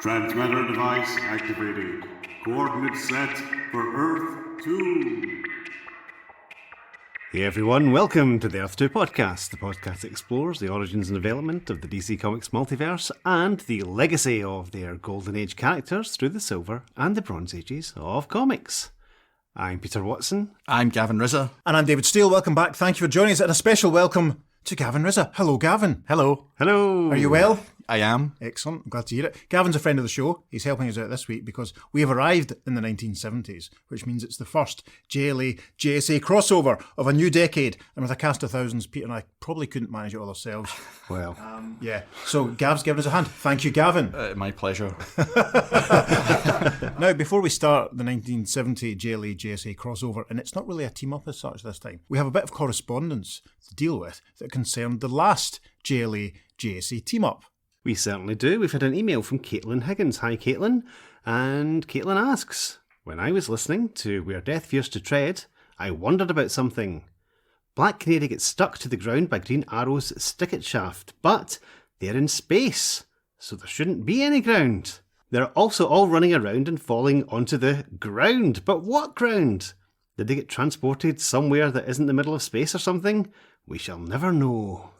Transmitter device activated. Coordinates set for Earth 2. Hey everyone, welcome to the Earth 2 podcast, the podcast that explores the origins and development of the DC Comics multiverse and the legacy of their Golden Age characters through the Silver and the Bronze Ages of comics. I'm Peter Watson. I'm Gavin Rizza. And I'm David Steele. Welcome back. Thank you for joining us, and a special welcome to Gavin Rizza. Hello, Gavin. Hello. Hello. Are you well? I am. Excellent. I'm glad to hear it. Gavin's a friend of the show. He's helping us out this week because we have arrived in the 1970s, which means it's the first JLA-JSA crossover of a new decade. And with a cast of thousands, Peter and I probably couldn't manage it all ourselves. Well. Yeah. So Gav's given us a hand. Thank you, Gavin. My pleasure. Now, before we start the 1970 JLA-JSA crossover, and it's not really a team-up as such this time, we have a bit of correspondence to deal with that concerned the last JLA-JSA team-up. We certainly do. We've had an email from Caitlin Higgins. Hi, Caitlin. And Caitlin asks, when I was listening to Where Death Fears to Tread, I wondered about something. Black Canary gets stuck to the ground by Green Arrow's stick-it shaft, but they're in space, so there shouldn't be any ground. They're also all running around and falling onto the ground. But what ground? Did they get transported somewhere that isn't the middle of space or something? We shall never know.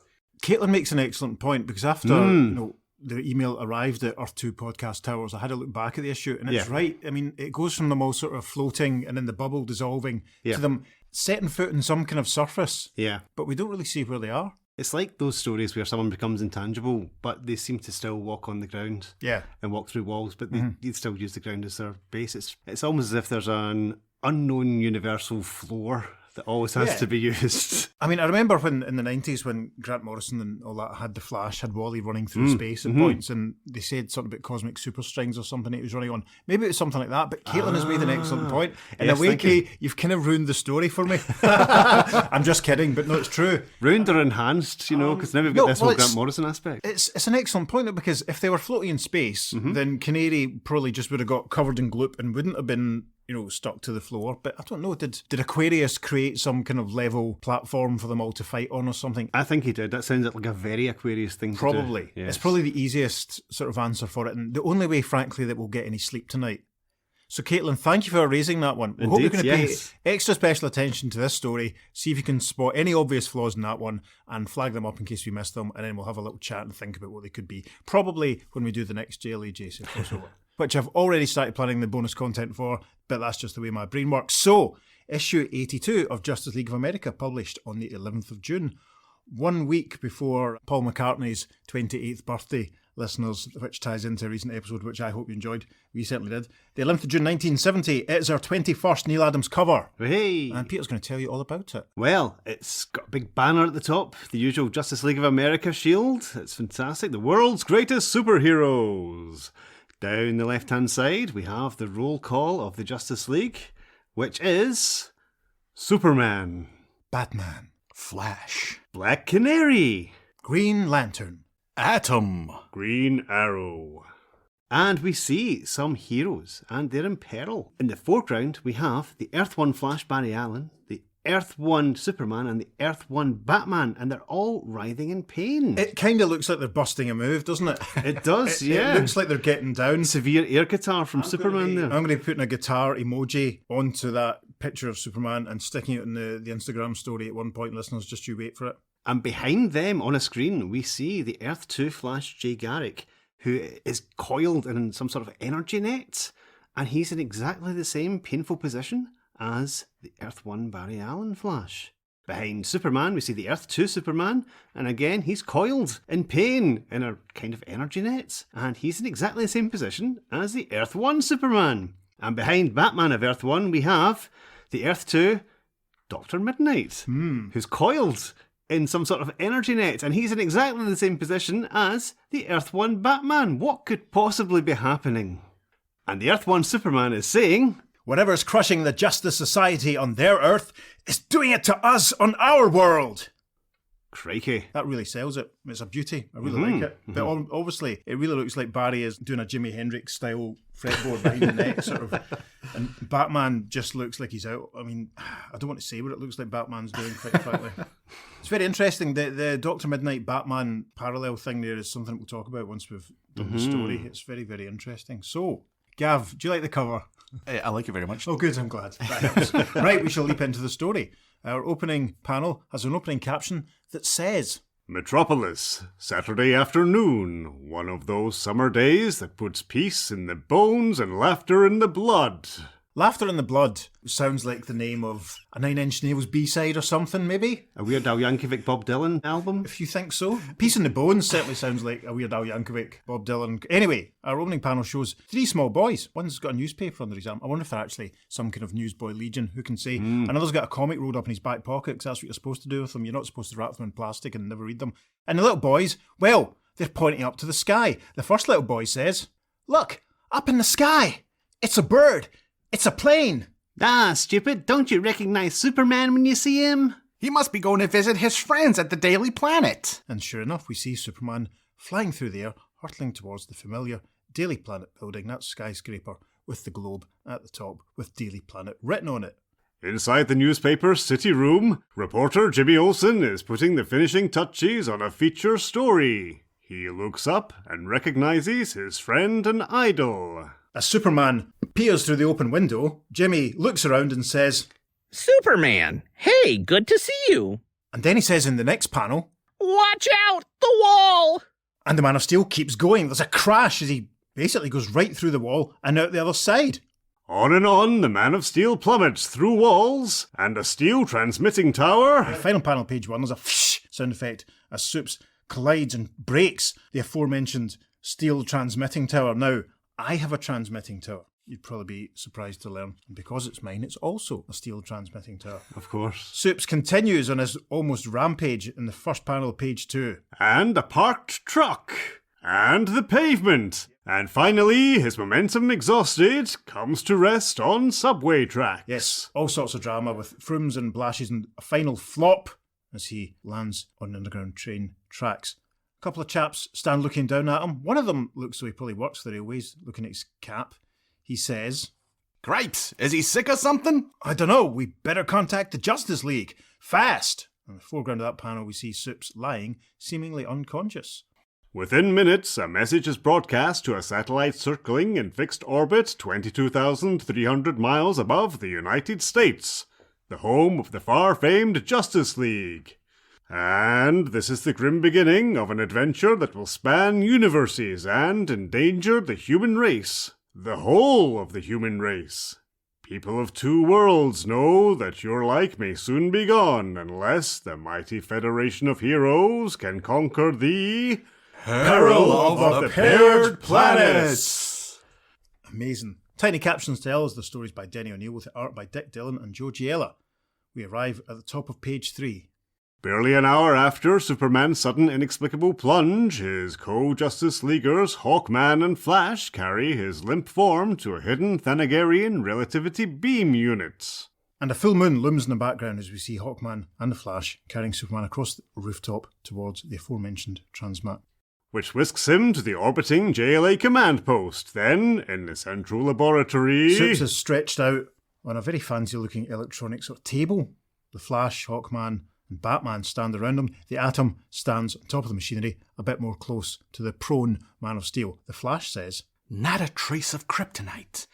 Caitlin makes an excellent point because after the email arrived at Earth 2 Podcast Towers, I had a look back at the issue, and it's right. I mean, it goes from them all sort of floating and then the bubble dissolving to them setting foot in some kind of surface. Yeah. But we don't really see where they are. It's like those stories where someone becomes intangible, but they seem to still walk on the ground and walk through walls, but they still use the ground as their base. It's almost as if there's an unknown universal floor that always has to be used. I mean, I remember when in the 90s when Grant Morrison and all that had The Flash, had Wally running through space at points, and they said something about cosmic superstrings or something it was running on. Maybe it was something like that, but Caitlin has made an excellent point. In a way, Kay, you've kind of ruined the story for me. I'm just kidding, but no, it's true. Ruined or enhanced, because now we've got this whole Grant Morrison aspect. It's an excellent point, though, because if they were floating in space, then Canary probably just would have got covered in gloop and wouldn't have been stuck to the floor. But I don't know, did Aquarius create some kind of level platform for them all to fight on or something? I think he did. That sounds like a very Aquarius thing Probably. to do. Yes. It's probably the easiest sort of answer for it, and the only way, frankly, that we'll get any sleep tonight. So, Caitlin, thank you for raising that one. We hope you're going to pay extra special attention to this story, see if you can spot any obvious flaws in that one, and flag them up in case we missed them, and then we'll have a little chat and think about what they could be, probably when we do the next JLA-JSA crossover. Which I've already started planning the bonus content for, but that's just the way my brain works. So, issue 82 of Justice League of America, published on the 11th of June, 1 week before Paul McCartney's 28th birthday, listeners, which ties into a recent episode, which I hope you enjoyed. We certainly did. The 11th of June 1970, it's our 21st Neil Adams cover. Hey! And Peter's going to tell you all about it. Well, it's got a big banner at the top, the usual Justice League of America shield. It's fantastic. The world's greatest superheroes. Down the left-hand side, we have the roll call of the Justice League, which is Superman, Batman, Flash, Black Canary, Green Lantern, Atom, Green Arrow. And we see some heroes, and they're in peril. In the foreground, we have the Earth 1 Flash Barry Allen, the Earth 1 Superman and the Earth 1 Batman, and they're all writhing in pain. It kind of looks like they're busting a move, doesn't it? It does, It looks like they're getting down. Severe air guitar from Superman there. I'm going to be putting a guitar emoji onto that picture of Superman and sticking it in the Instagram story at one point, listeners. Just you wait for it. And behind them on a screen, we see the Earth 2 Flash Jay Garrick, who is coiled in some sort of energy net, and he's in exactly the same painful position as the Earth 1 Barry Allen Flash. Behind Superman, we see the Earth 2 Superman, and again, he's coiled in pain in a kind of energy net, and he's in exactly the same position as the Earth 1 Superman. And behind Batman of Earth 1, we have the Earth 2 Dr. Midnight, who's coiled in some sort of energy net, and he's in exactly the same position as the Earth 1 Batman. What could possibly be happening? And the Earth 1 Superman is saying, whatever's crushing the Justice Society on their Earth is doing it to us on our world. Crikey. That really sells it. It's a beauty. I really like it. But obviously, it really looks like Barry is doing a Jimi Hendrix style fretboard behind the neck, sort of. And Batman just looks like he's out. I mean, I don't want to say what it looks like Batman's doing, quite frankly. It's very interesting. The Dr. Midnight Batman parallel thing there is something we'll talk about once we've done the story. It's very, very interesting. So, Gav, do you like the cover? I like it very much. Oh, good. I'm glad. That helps. Right, we shall leap into the story. Our opening panel has an opening caption that says, Metropolis, Saturday afternoon, one of those summer days that puts peace in the bones and laughter in the blood. Laughter in the Blood sounds like the name of a Nine Inch Nails B-side or something, maybe? A Weird Al Yankovic Bob Dylan album? If you think so. Peace in the Bones certainly sounds like a Weird Al Yankovic, Bob Dylan. Anyway, our opening panel shows three small boys. One's got a newspaper under his arm. I wonder if they're actually some kind of newsboy legion, who can say. Another's got a comic rolled up in his back pocket, because that's what you're supposed to do with them. You're not supposed to wrap them in plastic and never read them. And the little boys, well, they're pointing up to the sky. The first little boy says, "Look, up in the sky. It's a bird. It's a plane." Ah, stupid. Don't you recognize Superman when you see him? He must be going to visit his friends at the Daily Planet. And sure enough, we see Superman flying through the air, hurtling towards the familiar Daily Planet building, that skyscraper with the globe at the top with Daily Planet written on it. Inside the newspaper's city room, reporter Jimmy Olsen is putting the finishing touches on a feature story. He looks up and recognizes his friend and idol. As Superman peers through the open window, Jimmy looks around and says, "Superman, hey, good to see you." and then he says in the next panel, "Watch out, the wall!" and the Man of Steel keeps going. There's a crash as he basically goes right through the wall and out the other side. On and on, the Man of Steel plummets through walls and a steel transmitting tower. The final panel, page 1, there's a whoosh sound effect as Supes collides and breaks the aforementioned steel transmitting tower. Now, I have a transmitting tower. You'd probably be surprised to learn. And because it's mine, it's also a steel transmitting tower. Of course. Supes continues on his almost rampage in the first panel, page 2. And a parked truck. And the pavement. And finally, his momentum exhausted, comes to rest on subway tracks. Yes, all sorts of drama with frooms and blashes and a final flop as he lands on underground train tracks. A couple of chaps stand looking down at him. One of them looks like he probably works for the railways, looking at his cap. He says, "Great. Is he sick or something?" "I don't know. We better contact the Justice League. Fast!" In the foreground of that panel, we see Supes lying, seemingly unconscious. Within minutes, a message is broadcast to a satellite circling in fixed orbit 22,300 miles above the United States, the home of the far-famed Justice League. And this is the grim beginning of an adventure that will span universes and endanger the human race. The whole of the human race. People of two worlds know that your like may soon be gone unless the mighty Federation of Heroes can conquer the Peril of the Paired Planets. Amazing. Tiny captions tell us the stories by Denny O'Neil with art by Dick Dillon and Joe Giella. We arrive at the top of page 3. Barely an hour after Superman's sudden inexplicable plunge, his co-Justice Leaguers Hawkman and Flash carry his limp form to a hidden Thanagarian relativity beam unit. And a full moon looms in the background as we see Hawkman and the Flash carrying Superman across the rooftop towards the aforementioned transmat, which whisks him to the orbiting JLA command post. Then, in the central laboratory... Supes is stretched out on a very fancy-looking electronic sort of table. The Flash, Hawkman and Batman stand around him. The Atom stands on top of the machinery, a bit more close to the prone Man of Steel. The Flash says, "Not a trace of kryptonite.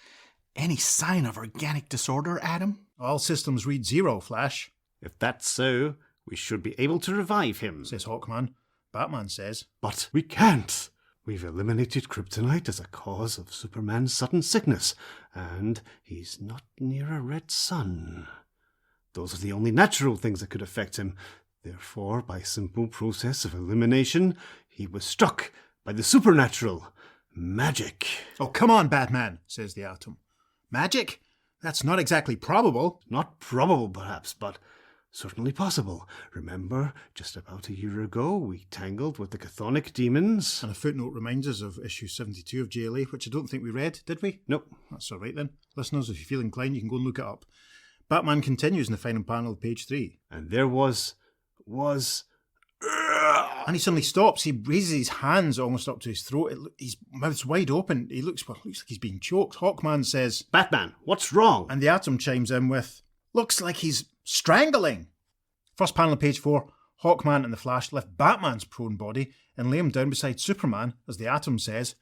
Any sign of organic disorder, Adam?" "All systems read 0, Flash," If that's so, we should be able to revive him. says Hawkman. Batman says, But we can't. We've eliminated kryptonite as a cause of Superman's sudden sickness, and he's not near a red sun. Those are the only natural things that could affect him. Therefore, by simple process of elimination, he was struck by the supernatural. Magic. "Oh, come on, Batman," says the Atom. "Magic? That's not exactly probable." Not probable, perhaps, but certainly possible. Remember, just about a year ago, we tangled with the chthonic demons. And a footnote reminds us of issue 72 of JLA, which I don't think we read, did we? Nope. That's all right then. Listeners, if you feel inclined, you can go and look it up. Batman continues in the final panel of page 3. And there was And he suddenly stops. He raises his hands almost up to his throat. His mouth's wide open. He looks like he's being choked. Hawkman says, Batman, what's wrong? and the Atom chimes in with, looks like he's strangling. First panel of page 4, Hawkman and the Flash lift Batman's prone body and lay him down beside Superman as the Atom says,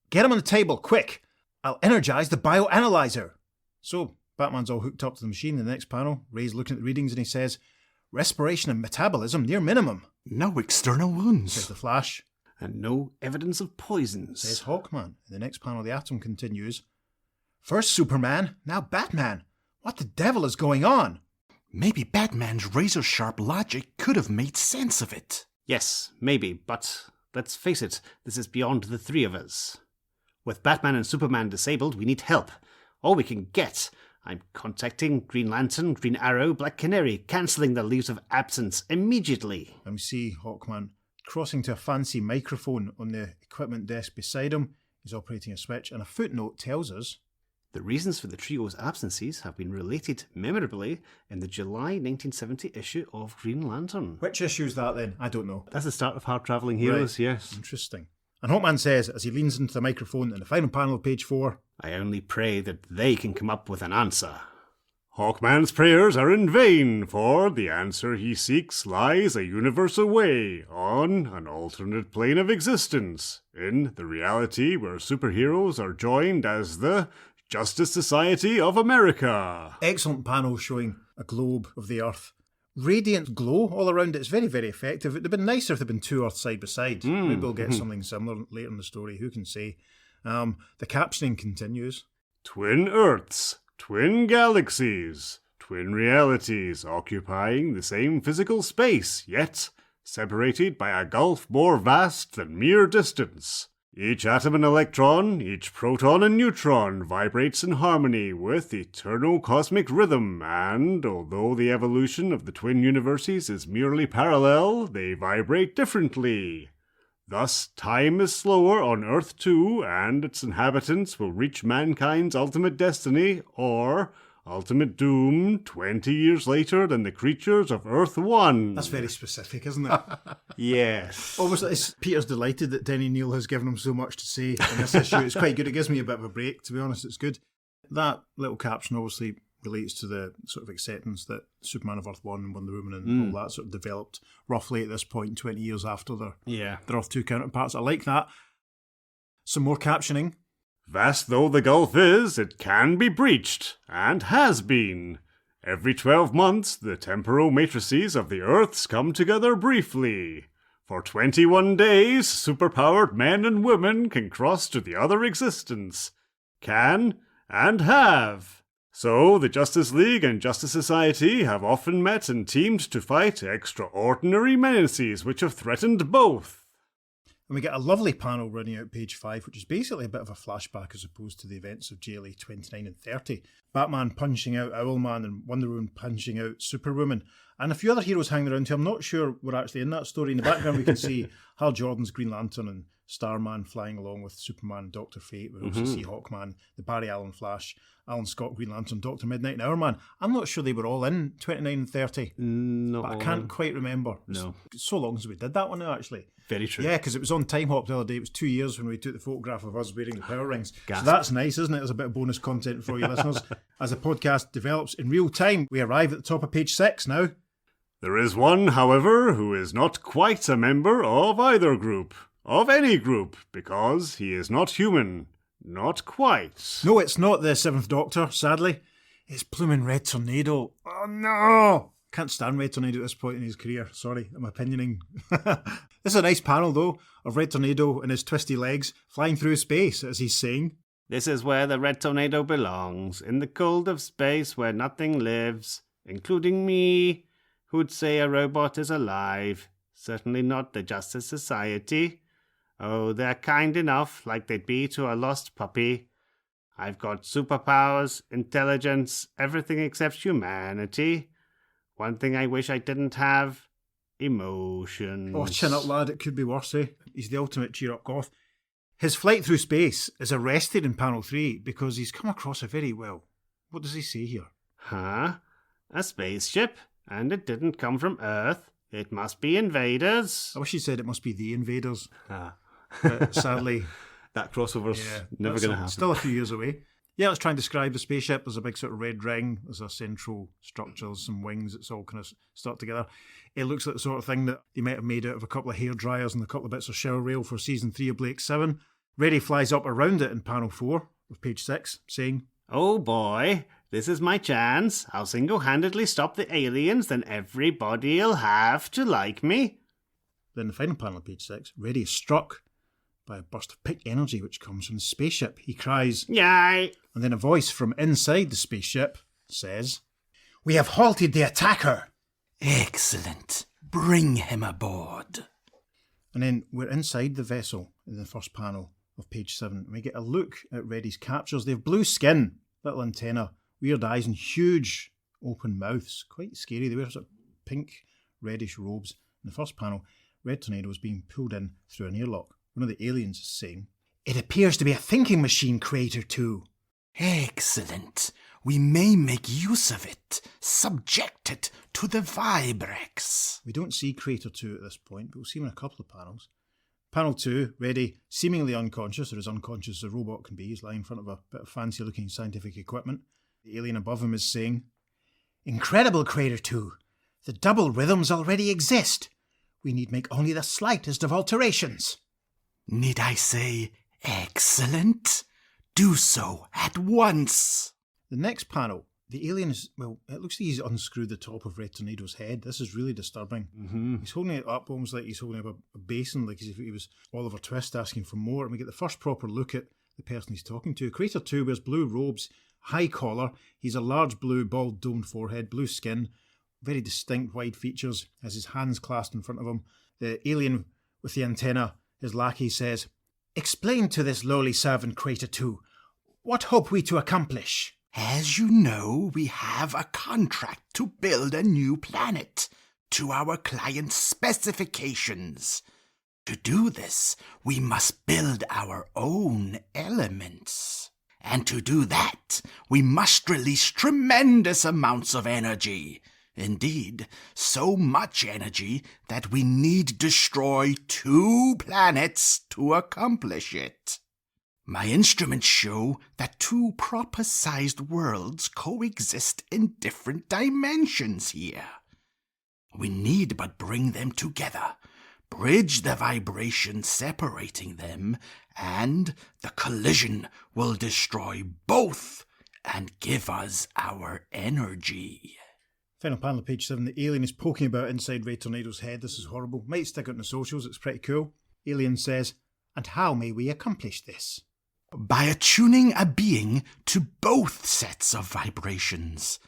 get him on the table, quick. I'll energise the bioanalyzer. So Batman's all hooked up to the machine. In the next panel, Ray's looking at the readings and he says, respiration and metabolism near minimum, No external wounds. says the Flash. And no evidence of poisons, Says Hawkman. In the next panel, the Atom continues, first Superman, now Batman. What the devil is going on? Maybe Batman's razor-sharp logic could have made sense of it. Yes, maybe, but let's face it, this is beyond the three of us. With Batman and Superman disabled, we need help. All we can get. I'm contacting Green Lantern, Green Arrow, Black Canary, cancelling their leaves of absence immediately. And we see Hawkman crossing to a fancy microphone on the equipment desk beside him. He's operating a switch, and a footnote tells us, the reasons for the trio's absences have been related memorably in the July 1970 issue of Green Lantern. which issue's that then? I don't know. That's the start of Hard Travelling Heroes, yes. Interesting. And Hawkman says, as he leans into the microphone in the final panel of page 4, I only pray that they can come up with an answer. Hawkman's prayers are in vain, for the answer he seeks lies a universe away, on an alternate plane of existence, in the reality where superheroes are joined as the Justice Society of America. excellent panel showing a globe of the Earth. Radiant glow all around it. It's very, very effective. It would have been nicer if there had been two Earths side by side. Maybe we'll get something similar later in the story. Who can say? The captioning continues. Twin Earths, twin galaxies, twin realities occupying the same physical space, yet separated by a gulf more vast than mere distance. Each atom and electron, each proton and neutron vibrates in harmony with eternal cosmic rhythm, and although the evolution of the twin universes is merely parallel, they vibrate differently. Thus, time is slower on Earth 2, and its inhabitants will reach mankind's ultimate destiny, or ultimate doom, 20 years later than the creatures of Earth 1. That's very specific, isn't it? Yes. Almost like Peter's delighted that Denny Neal has given him so much to say in this issue. It's quite good. It gives me a bit of a break, to be honest. It's good. That little caption obviously relates to the sort of acceptance that Superman of Earth 1 and Wonder Woman and all that sort of developed roughly at this point, 20 years after their Earth 2 counterparts. I like that. Some more captioning. Vast though the gulf is, it can be breached, and has been. Every 12 months, the temporal matrices of the Earths come together briefly. For 21 days, superpowered men and women can cross to the other existence. Can, and have. So, the Justice League and Justice Society have often met and teamed to fight extraordinary menaces which have threatened both. And we get a lovely panel running out page 5, which is basically a bit of a flashback as opposed to the events of JLA 29 and 30. Batman punching out Owlman and Wonder Woman punching out Superwoman. And a few other heroes hanging around who I'm not sure were actually in that story. In the background we can see Hal Jordan's Green Lantern and Starman flying along with Superman and Dr. Fate. We also see Hawkman, the Barry Allen Flash, Alan Scott Green Lantern, Dr. Midnight and Hourman. I'm not sure they were all in 29 and 30. Not but I all. can't quite remember. No. It's so long since we did that one now, actually. Very true. Yeah, because it was on Time Hop the other day. It was 2 years when we took the photograph of us wearing the power rings. Gasp. So that's nice, isn't it? There's a bit of bonus content for you listeners. As the podcast develops in real time, we arrive at the top of page 6 now. There is one, however, who is not quite a member of either group. Of any group, because he is not human. Not quite. No, it's not the Seventh Doctor, sadly. It's blooming Red Tornado. Oh no! Can't stand Red Tornado at this point in his career. Sorry, I'm opinioning. This is a nice panel, though, of Red Tornado and his twisty legs flying through space, as he's saying. This is where the Red Tornado belongs, in the cold of space where nothing lives, including me, who'd say a robot is alive. Certainly not the Justice Society. Oh, they're kind enough, like they'd be to a lost puppy. I've got superpowers, intelligence, everything except humanity. One thing I wish I didn't have, emotions. Oh, chin up, lad, it could be worse, eh? He's the ultimate cheer-up goth. His flight through space is arrested in panel 3 because he's come across a very, well, what does he say here? Huh? A spaceship? And it didn't come from Earth? It must be invaders. I wish you said it must be the invaders. Ah. But sadly, That crossover's never that's going to happen. Still a few years away. Yeah, let's try and describe the spaceship. There's a big sort of red ring. There's a central structure. There's some wings. It's all kind of stuck together. It looks like the sort of thing that they might have made out of a couple of hair dryers and a couple of bits of shower rail for season 3 of Blake 7. Reddy flies up around it in panel 4 of page 6, saying, Oh boy, this is my chance. I'll single-handedly stop the aliens, then everybody'll have to like me. Then the final panel of page 6, Reddy is struck by a burst of pink energy which comes from the spaceship. He cries, Yay! and then a voice from inside the spaceship says, We have halted the attacker. Excellent. Bring him aboard. And then we're inside the vessel in the first panel of page 7. And we get a look at Reddy's captures. They have blue skin, little antenna, weird eyes, and huge open mouths. Quite scary. They wear sort of pink, reddish robes. In the first panel, Red Tornado is being pulled in through an airlock. One of the aliens is saying, It appears to be a thinking machine, Creator 2. Excellent. We may make use of it. Subject it to the Vibrex. We don't see Creator 2 at this point, but we'll see him in a couple of panels. Panel 2, Reddy, seemingly unconscious, or as unconscious as a robot can be. He's lying in front of a bit of fancy-looking scientific equipment. The alien above him is saying, Incredible, Creator 2. The double rhythms already exist. We need make only the slightest of alterations. Need I say excellent? Do so at once. The next panel, the alien is, well, it looks like he's unscrewed the top of Red Tornado's head. This is really disturbing. Mm-hmm. He's holding it up almost like he's holding up a basin, like as if he was Oliver Twist asking for more. And we get the first proper look at the person he's talking to. Creator 2 wears blue robes, high collar. He's a large blue, bald, domed forehead, blue skin, very distinct wide features, has his hands clasped in front of him. The alien with the antenna, his lackey, says, Explain to this lowly servant, Creator 2, what hope we to accomplish? As you know, we have a contract to build a new planet to our client's specifications. To do this, we must build our own elements. And to do that, we must release tremendous amounts of energy. Indeed, so much energy that we need destroy 2 planets to accomplish it. My instruments show that 2 proper-sized worlds coexist in different dimensions here. We need but bring them together, bridge the vibration separating them, and the collision will destroy both and give us our energy. Final panel of page 7, the alien is poking about inside Red Tornado's head. This is horrible. Might stick it on the socials, it's pretty cool. Alien says, And how may we accomplish this? By attuning a being to both sets of vibrations.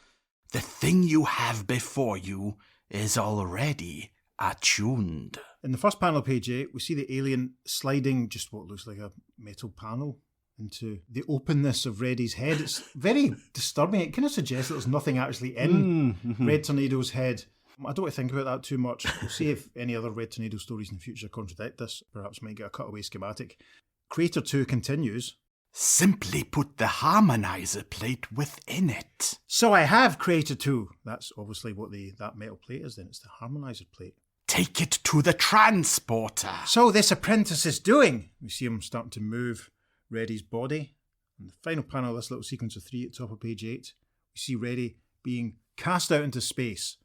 The thing you have before you is already attuned. In the first panel of page 8, we see the alien sliding just what looks like a metal panel into the openness of Reddy's head. It's very disturbing. It kind of suggests that there's nothing actually in Red Tornado's head. I don't want to think about that too much. We'll see if any other Red Tornado stories in the future contradict this. Perhaps might get a cutaway schematic. Creator 2 continues. Simply put the harmonizer plate within it. So I have Creator 2. That's obviously what that metal plate is then. It's the harmonizer plate. Take it to the transporter. So this apprentice is doing. We see him starting to move Reddy's body. In the final panel of this little sequence of 3 at the top of page 8, we see Reddy being cast out into space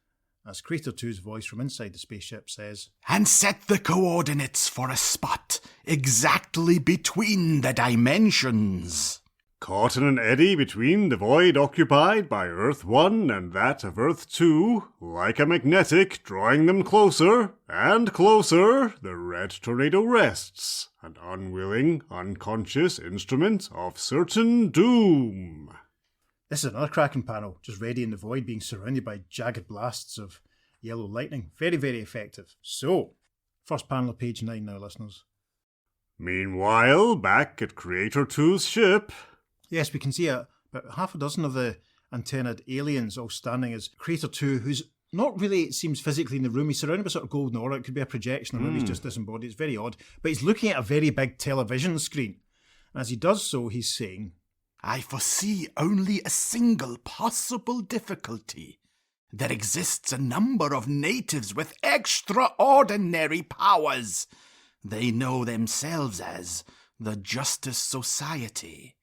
as Creator 2's voice from inside the spaceship says, And set the coordinates for a spot exactly between the dimensions. Caught in an eddy between the void occupied by Earth 1 and that of Earth 2, like a magnetic drawing them closer and closer, the Red Tornado rests, an unwilling, unconscious instrument of certain doom. This is another cracking panel, just Reddy in the void being surrounded by jagged blasts of yellow lightning. Very, very effective. So, first panel of page 9 now, listeners. Meanwhile, back at Creator 2's ship... Yes, we can see about half a dozen of the antennaed aliens all standing as Creator 2, who's not really, it seems, physically in the room. He's surrounded by sort of golden aura. It could be a projection, or maybe he's just disembodied. It's very odd. But he's looking at a very big television screen. And as he does so, he's saying, I foresee only a single possible difficulty, There exists a number of natives with extraordinary powers. They know themselves as the Justice Society.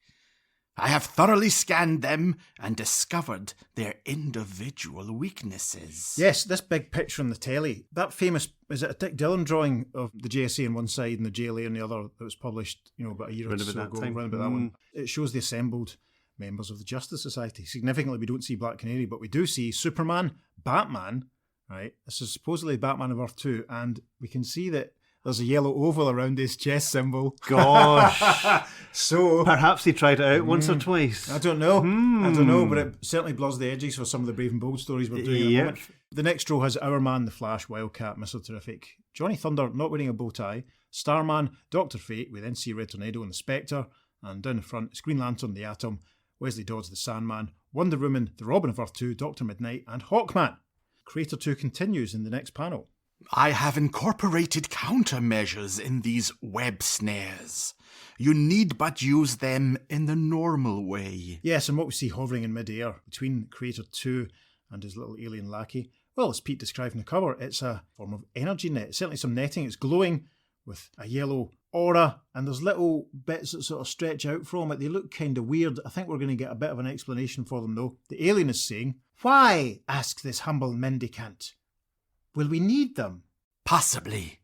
I have thoroughly scanned them and discovered their individual weaknesses. Yes, this big picture on the telly, that famous, is it a Dick Dillon drawing of the JSA on one side and the JLA on the other that was published, about a year or so ago, around about that one. It shows the assembled members of the Justice Society. Significantly, we don't see Black Canary, but we do see Superman, Batman, right? This is supposedly Batman of Earth 2, and we can see that there's a yellow oval around his chest symbol. Gosh. So perhaps he tried it out once or twice. I don't know. I don't know, but it certainly blurs the edges for some of the Brave and Bold stories we're doing in a moment. The next row has Our Man, The Flash, Wildcat, Mr. Terrific, Johnny Thunder not wearing a bow tie, Starman, Dr. Fate, we then see Red Tornado and the Spectre, and down the front it's Green Lantern, the Atom, Wesley Dodds, the Sandman, Wonder Woman, the Robin of Earth 2, Dr. Midnight, and Hawkman. Creator 2 continues in the next panel. I have incorporated countermeasures in these web snares. You need but use them in the normal way. Yes, and what we see hovering in mid-air between Creator 2 and his little alien lackey, well, as Pete described in the cover, it's a form of energy net. Certainly some netting. It's glowing with a yellow aura, and there's little bits that sort of stretch out from it. They look kind of weird. I think we're going to get a bit of an explanation for them, though. The alien is saying, "Why?" asks this humble mendicant. "Will we need them?" Possibly,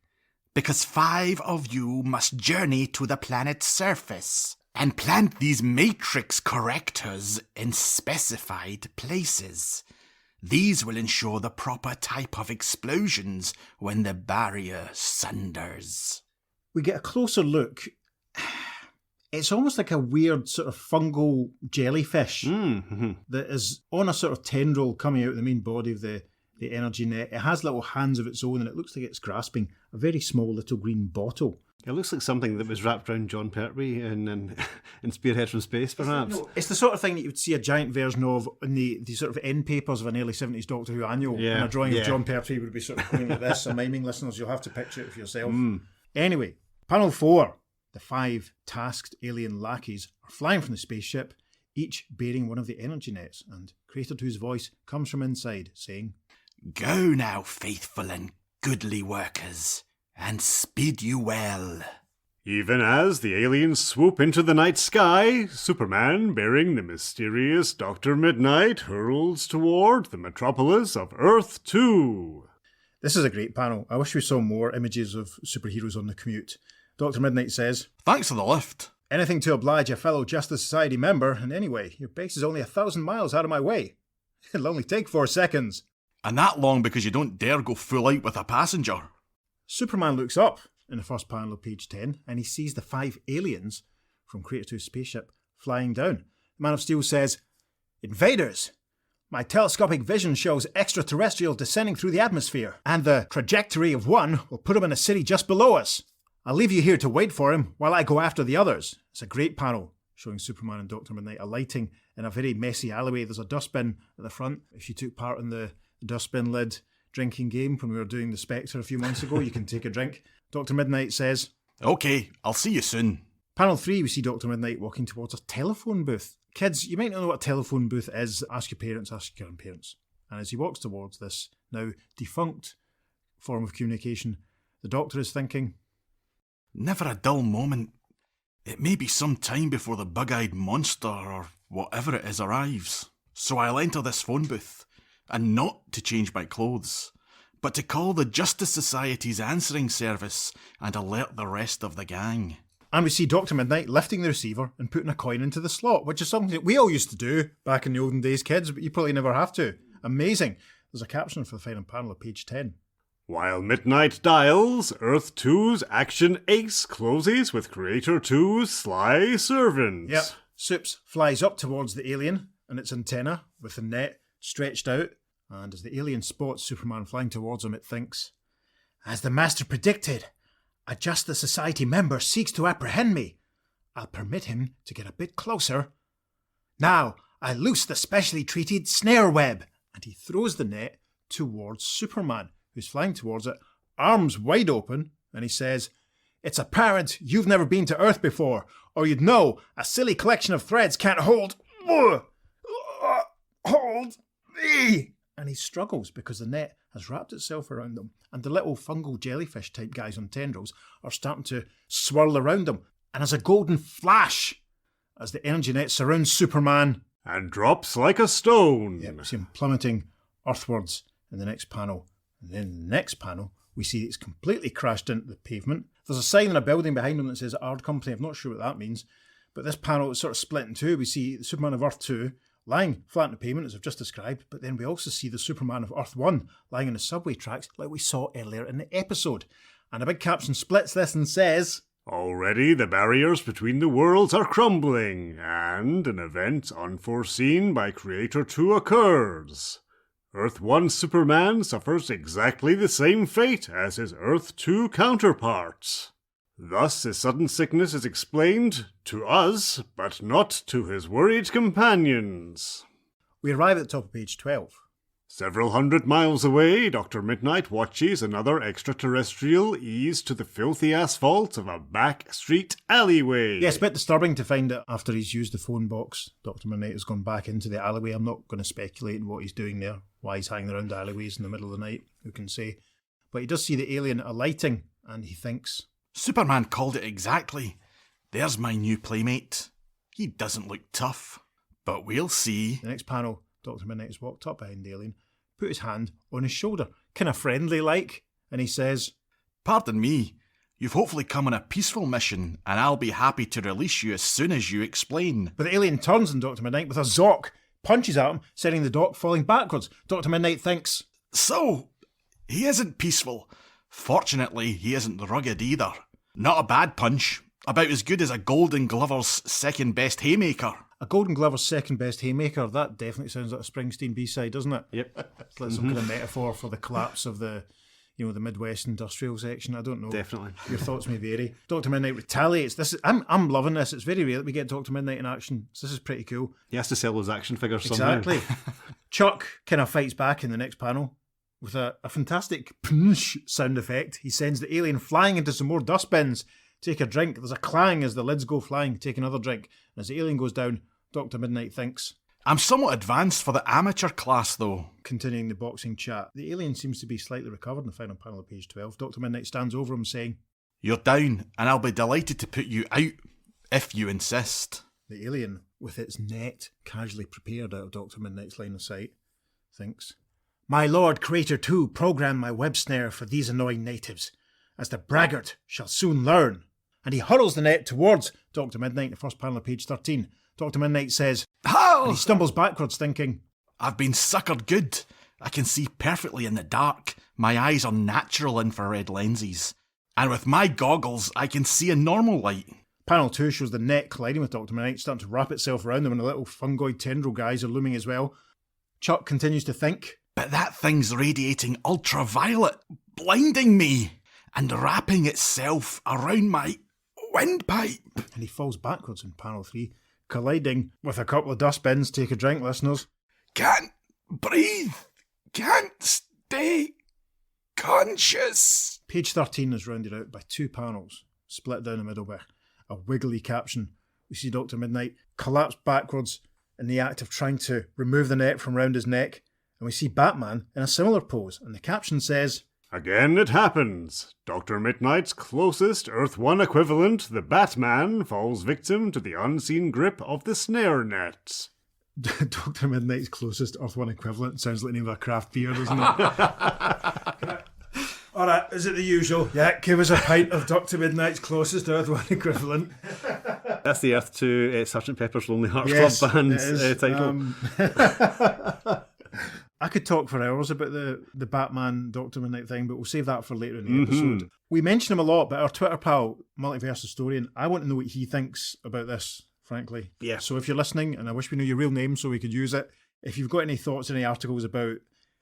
because 5 of you must journey to the planet's surface and plant these matrix correctors in specified places. These will ensure the proper type of explosions when the barrier sunders. We get a closer look. It's almost like a weird sort of fungal jellyfish that is on a sort of tendril coming out of the main body of the energy net. It has little hands of its own, and it looks like it's grasping a very small little green bottle. It looks like something that was wrapped around John Pertwee in Spearhead from Space, perhaps. It's the sort of thing that you would see a giant version of in the sort of end papers of an early 70s Doctor Who annual. Yeah. And a drawing of John Pertwee would be sort of going like this. And miming listeners, you'll have to picture it for yourself. Anyway, panel 4. The 5 tasked alien lackeys are flying from the spaceship, each bearing one of the energy nets. And Creator 2's voice comes from inside, saying, "Go now, faithful and goodly workers, and speed you well." Even as the aliens swoop into the night sky, Superman, bearing the mysterious Dr. Midnight, hurls toward the metropolis of Earth 2. This is a great panel. I wish we saw more images of superheroes on the commute. Dr. Midnight says, "Thanks for the lift. Anything to oblige a fellow Justice Society member, and anyway, your base is only 1,000 miles out of my way. It'll only take 4 seconds. And that long because you don't dare go full out with a passenger." Superman looks up in the first panel of page 10, and he sees the 5 aliens from Creator 2's spaceship flying down. The Man of Steel says, "Invaders! My telescopic vision shows extraterrestrials descending through the atmosphere, and the trajectory of one will put him in a city just below us. I'll leave you here to wait for him while I go after the others." It's a great panel showing Superman and Dr. Midnight alighting in a very messy alleyway. There's a dustbin at the front. If you took part in the dustbin lid drinking game when we were doing the Spectre a few months ago, you can take a drink. Dr. Midnight says, "Okay, I'll see you soon." Panel 3, we see Dr. Midnight walking towards a telephone booth. Kids, you might not know what a telephone booth is. Ask your parents, ask your grandparents. And as he walks towards this now defunct form of communication, the Doctor is thinking, Never a dull moment. It may be some time before the bug-eyed monster or whatever it is arrives. So I'll enter this phone booth, and not to change my clothes, but to call the Justice Society's answering service and alert the rest of the gang. And we see Dr. Midnight lifting the receiver and putting a coin into the slot, which is something that we all used to do back in the olden days, kids, but you probably never have to. Amazing. There's a caption for the final panel of page 10. While Midnight dials, Earth 2's Action Ace closes with Creator 2's Sly Servant. Yep. Soups flies up towards the alien and its antenna with the net stretched out, and as the alien spots Superman flying towards him, it thinks, "As the Master predicted, a Justice Society member seeks to apprehend me. I'll permit him to get a bit closer. Now, I loose the specially treated snare web," and he throws the net towards Superman, who's flying towards it, arms wide open, and he says, "It's apparent you've never been to Earth before, or you'd know a silly collection of threads can't hold me. and he struggles because the net has wrapped itself around him, and the little fungal jellyfish type guys on tendrils are starting to swirl around him. And as a golden flash, as the energy net surrounds Superman, and drops like a stone. yeah, we see him plummeting earthwards in the next panel. And then in the next panel, we see it's completely crashed into the pavement. There's a sign in a building behind him that says Ard Company. I'm not sure what that means. But this panel is sort of split in two. We see the Superman of Earth 2 lying flat on the pavement, as I've just described, but then we also see the Superman of Earth 1 lying on the subway tracks like we saw earlier in the episode. And a big caption splits this and says, Already the barriers between the worlds are crumbling, and an event unforeseen by Creator 2 occurs. Earth 1 Superman suffers exactly the same fate as his Earth 2 counterparts. Thus, his sudden sickness is explained to us, but not to his worried companions. We arrive at the top of page 12. Several hundred miles away, Dr. Midnight watches another extraterrestrial ease to the filthy asphalt of a back street alleyway. Yes, a bit disturbing to find that after he's used the phone box, Dr. Midnight has gone back into the alleyway. I'm not going to speculate on what he's doing there, why he's hanging around alleyways in the middle of the night, who can say. But he does see the alien alighting, and he thinks, Superman called it exactly. There's my new playmate. He doesn't look tough, but we'll see. The next panel, Dr. Midnight has walked up behind the alien, put his hand on his shoulder, kind of friendly like, and he says, Pardon me, you've hopefully come on a peaceful mission, and I'll be happy to release you as soon as you explain. But the alien turns on Dr. Midnight with a zock, punches at him, sending the doc falling backwards. Dr. Midnight thinks, So, he isn't peaceful. Fortunately, he isn't rugged either. Not a bad punch. About as good as a Golden Glover's second best haymaker. A Golden Glover's second best haymaker, that definitely sounds like a Springsteen B-side, doesn't it? Yep. It's like some kind of metaphor for the collapse of the Midwest industrial section. I don't know. Definitely. Your thoughts may vary. Dr. Midnight retaliates. I'm loving this. It's very rare that we get Dr. Midnight in action. So this is pretty cool. He has to sell those action figures somehow. Exactly. Chuck kind of fights back in the next panel with a fantastic pnsh sound effect. He sends the alien flying into some more dustbins. Take a drink. There's a clang as the lids go flying. Take another drink. And as the alien goes down, Dr. Midnight thinks, I'm somewhat advanced for the amateur class, though. Continuing the boxing chat, the alien seems to be slightly recovered in the final panel of page 12. Dr. Midnight stands over him saying, You're down, and I'll be delighted to put you out, if you insist. The alien, with its net casually prepared out of Dr. Midnight's line of sight, thinks, My Lord Creator 2 programmed my web snare for these annoying natives, as the braggart shall soon learn. And he hurls the net towards Dr. Midnight in the first panel of page 13. Dr. Midnight says, How? And he stumbles backwards thinking, I've been suckered good. I can see perfectly in the dark. My eyes are natural infrared lenses. And with my goggles, I can see in normal light. Panel 2 shows the net colliding with Dr. Midnight, starting to wrap itself around them, and the little fungoid tendril guys are looming as well. Chuck continues to think, But that thing's radiating ultraviolet, blinding me, and wrapping itself around my windpipe. And he falls backwards in panel 3, colliding with a couple of dustbins. Take a drink, listeners. Can't breathe. Can't stay conscious. Page 13 is rounded out by two panels, split down the middle by a wiggly caption. We see Dr. Midnight collapse backwards in the act of trying to remove the net from round his neck, and we see Batman in a similar pose, and the caption says, Again it happens. Dr. Midnight's closest Earth 1 equivalent, the Batman, falls victim to the unseen grip of the snare net. Dr. Midnight's closest Earth 1 equivalent sounds like the name of a craft beer, doesn't it? Alright, is it the usual? Yeah, give us a pint of Dr. Midnight's closest Earth 1 equivalent. That's the Earth 2 Sgt. Pepper's Lonely Hearts Yes, Club Band it is. title. I could talk for hours about the Batman Dr. Midnight thing, but we'll save that for later in the episode. We mention him a lot, but our Twitter pal, Multiverse Historian, I want to know what he thinks about this, frankly. Yeah. So if you're listening, and I wish we knew your real name so we could use it, if you've got any thoughts, any articles about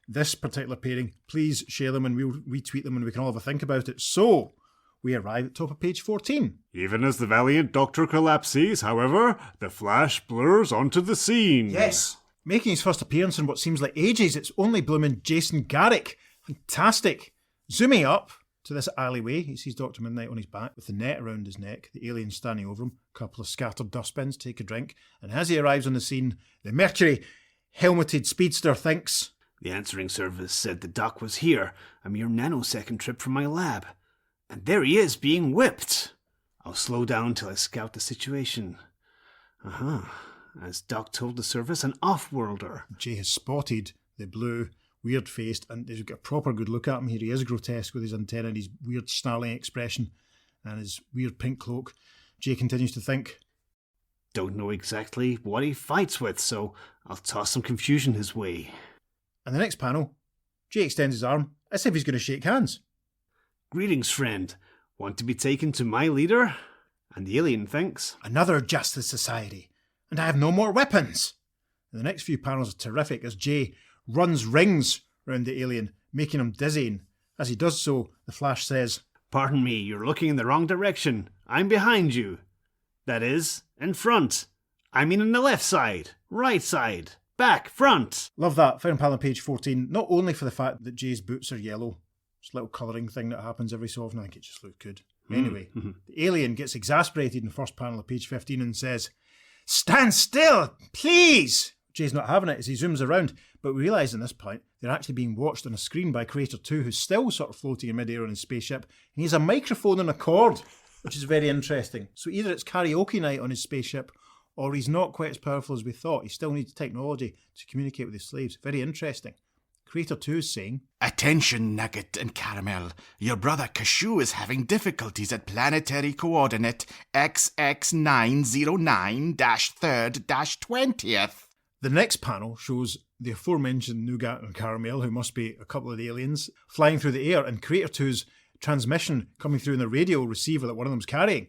this particular pairing, please share them and we'll retweet them and we can all have a think about it. So, we arrive at top of page 14. Even as the valiant Doctor collapses, however, the Flash blurs onto the scene. Yes! Making his first appearance in what seems like ages, it's only blooming Jason Garrick. Fantastic. Zooming up to this alleyway, he sees Dr. Midnight on his back with the net around his neck, the alien standing over him, a couple of scattered dustbins, take a drink, and as he arrives on the scene, the Mercury helmeted speedster thinks, The answering service said the doc was here, a mere nanosecond trip from my lab. And there he is, being whipped. I'll slow down till I scout the situation. As Doc told the service, an off-worlder. Jay has spotted the blue, weird-faced, and he's got a proper good look at him here. He is grotesque with his antenna and his weird snarling expression and his weird pink cloak. Jay continues to think. Don't know exactly what he fights with, so I'll toss some confusion his way. And the next panel, Jay extends his arm as if he's going to shake hands. Greetings, friend. Want to be taken to my leader? And the alien thinks, another Justice Society, and I have no more weapons. And the next few panels are terrific as Jay runs rings round the alien, making him dizzy. And as he does so, the Flash says, Pardon me, you're looking in the wrong direction. I'm behind you. That is, in front. I mean on the left side, right side, back, front. Love that. Found panel on page 14, not only for the fact that Jay's boots are yellow, it's a little colouring thing that happens every so often. I think it just looked good. Anyway, the alien gets exasperated in the first panel of page 15 and says, stand still, please! Jay's not having it as he zooms around, but we realise in this point they're actually being watched on a screen by Creator 2, who's still sort of floating in midair on his spaceship, and he has a microphone and a cord, which is very interesting. So either it's karaoke night on his spaceship, or he's not quite as powerful as we thought. He still needs technology to communicate with his slaves. Very interesting. Creator 2 is saying, attention, Nugget and Caramel. Your brother Cashew is having difficulties at planetary coordinate XX909-3rd-20th. The next panel shows the aforementioned Nougat and Caramel, who must be a couple of the aliens, flying through the air, and Creator 2's transmission coming through in the radio receiver that one of them's carrying.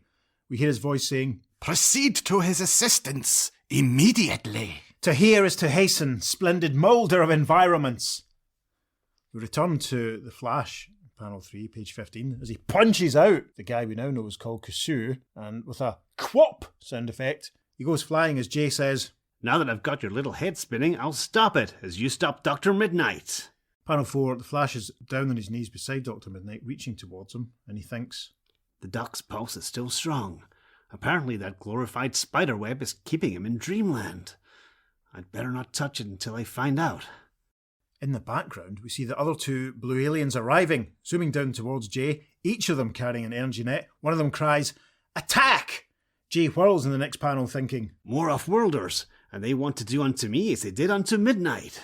We hear his voice saying, proceed to his assistance immediately. To hear is to hasten, splendid moulder of environments. We return to the Flash, panel 3, page 15, as he punches out the guy we now know is called Cashew, and with a quop sound effect, he goes flying as Jay says, now that I've got your little head spinning, I'll stop it, as you stop Dr. Midnight. Panel 4, the Flash is down on his knees beside Dr. Midnight, reaching towards him, and he thinks, the Doc's pulse is still strong. Apparently that glorified spiderweb is keeping him in dreamland. I'd better not touch it until I find out. In the background, we see the other two blue aliens arriving, zooming down towards Jay, each of them carrying an energy net. One of them cries, attack! Jay whirls in the next panel thinking, more off-worlders, and they want to do unto me as they did unto Midnight.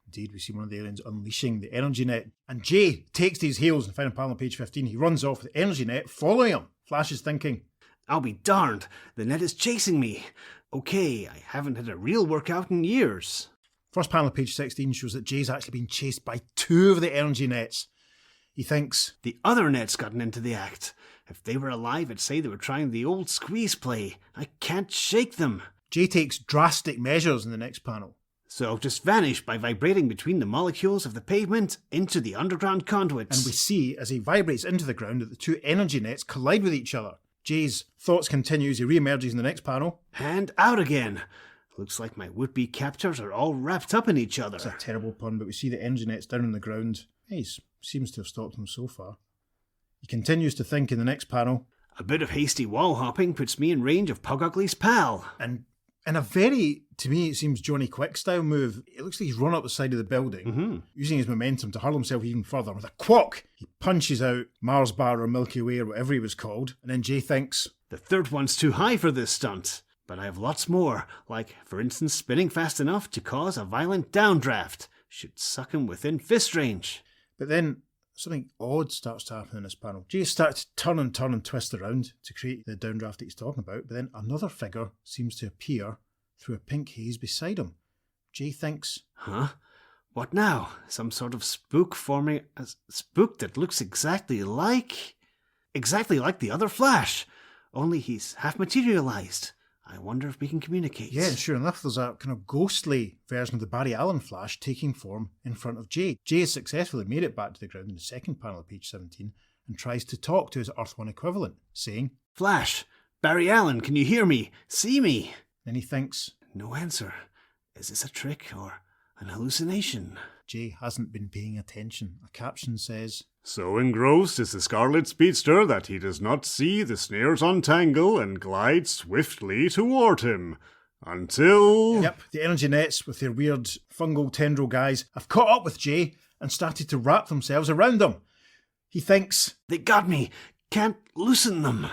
Indeed, we see one of the aliens unleashing the energy net, and Jay takes to his heels and found a panel on page 15. He runs off with the energy net, following him. Flash is thinking, I'll be darned, the net is chasing me. Okay, I haven't had a real workout in years. First panel of page 16 shows that Jay's actually been chased by two of the energy nets. He thinks, the other net's gotten into the act. If they were alive, I'd say they were trying the old squeeze play. I can't shake them. Jay takes drastic measures in the next panel. So I'll just vanish by vibrating between the molecules of the pavement into the underground conduits. And we see, as he vibrates into the ground, that the two energy nets collide with each other. Jay's thoughts continue as he re-emerges in the next panel. And out again. Looks like my would-be captors are all wrapped up in each other. It's a terrible pun, but we see the energy nets down on the ground. He seems to have stopped them so far. He continues to think in the next panel. A bit of hasty wall hopping puts me in range of Pug Ugly's pal. And in a very, to me, it seems Johnny Quick style move, it looks like he's run up the side of the building, using his momentum to hurl himself even further. With a quack, he punches out Mars Bar or Milky Way or whatever he was called. And then Jay thinks, the third one's too high for this stunt. But I have lots more, like, for instance, spinning fast enough to cause a violent downdraft. Should suck him within fist range. But then something odd starts to happen in this panel. Jay starts to turn and twist around to create the downdraft that he's talking about, but then another figure seems to appear through a pink haze beside him. Jay thinks, huh? What now? Some sort of spook forming a spook that looks exactly like the other Flash, only he's half materialized. I wonder if we can communicate. Yeah, sure enough, there's a kind of ghostly version of the Barry Allen Flash taking form in front of Jay. Jay has successfully made it back to the ground in the second panel of page 17 and tries to talk to his Earth 1 equivalent, saying, Flash, Barry Allen, can you hear me? See me? Then he thinks, no answer. Is this a trick or an hallucination? Jay hasn't been paying attention. A caption says, so engrossed is the Scarlet Speedster that he does not see the snares untangle and glide swiftly toward him. Until... Yep, the energy nets with their weird fungal tendril guys have caught up with Jay and started to wrap themselves around him. He thinks, "They got me. Can't loosen them."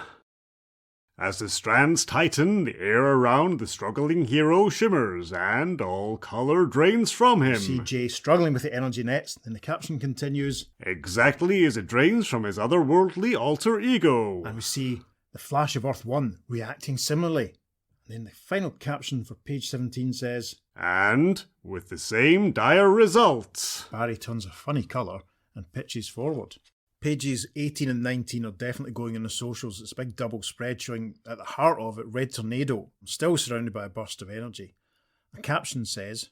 As the strands tighten, the air around the struggling hero shimmers, and all colour drains from him. see Jay struggling with the energy nets, and the caption continues, Exactly as it drains from his otherworldly alter ego. and we see the Flash of Earth 1 reacting similarly. And then the final caption for page 17 says, And, with the same dire result. Barry turns a funny colour and pitches forward. Pages 18 and 19 are definitely going in the socials. It's a big double spread showing at the heart of it Red Tornado, still surrounded by a burst of energy. A caption says,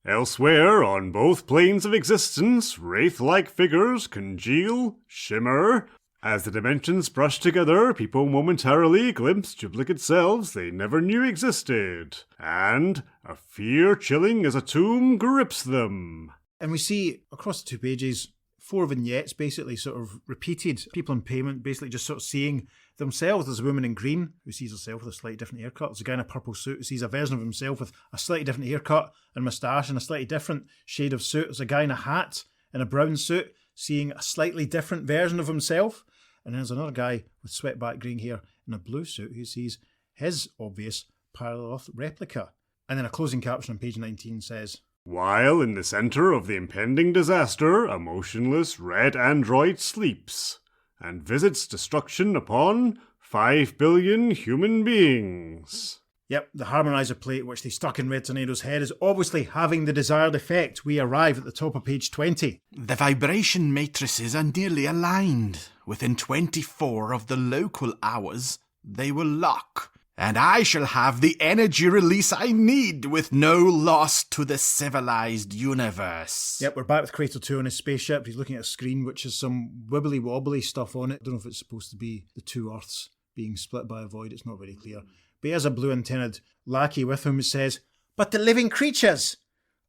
Elsewhere, on both planes of existence, wraith-like figures congeal, shimmer. As the dimensions brush together, people momentarily glimpse duplicate selves they never knew existed. And a fear chilling as a tomb grips them. and we see across the 2 pages 4 vignettes basically sort of repeated. People in payment basically just sort of seeing themselves. There's a woman in green who sees herself with a slightly different haircut. There's a guy in a purple suit who sees a version of himself with a slightly different haircut and moustache and a slightly different shade of suit. There's a guy in a hat in a brown suit seeing a slightly different version of himself. And then there's another guy with swept-back green hair in a blue suit who sees his obvious parallel Earth replica. And then a closing caption on page 19 says, While in the centre of the impending disaster, a motionless red android sleeps and visits destruction upon 5 billion human beings. Yep, the harmonizer plate which they stuck in Red Tornado's head is obviously having the desired effect. We arrive at the top of page 20. The vibration matrices are nearly aligned. Within 24 of the local hours, they will lock. And I shall have the energy release I need with no loss to the civilized universe. Yep, we're back with Crater 2 on his spaceship. He's looking at a screen which has some wibbly-wobbly stuff on it. I don't know if it's supposed to be the 2 Earths being split by a void. It's not very clear. But he has a blue-antennaed lackey with him who says, But the living creatures,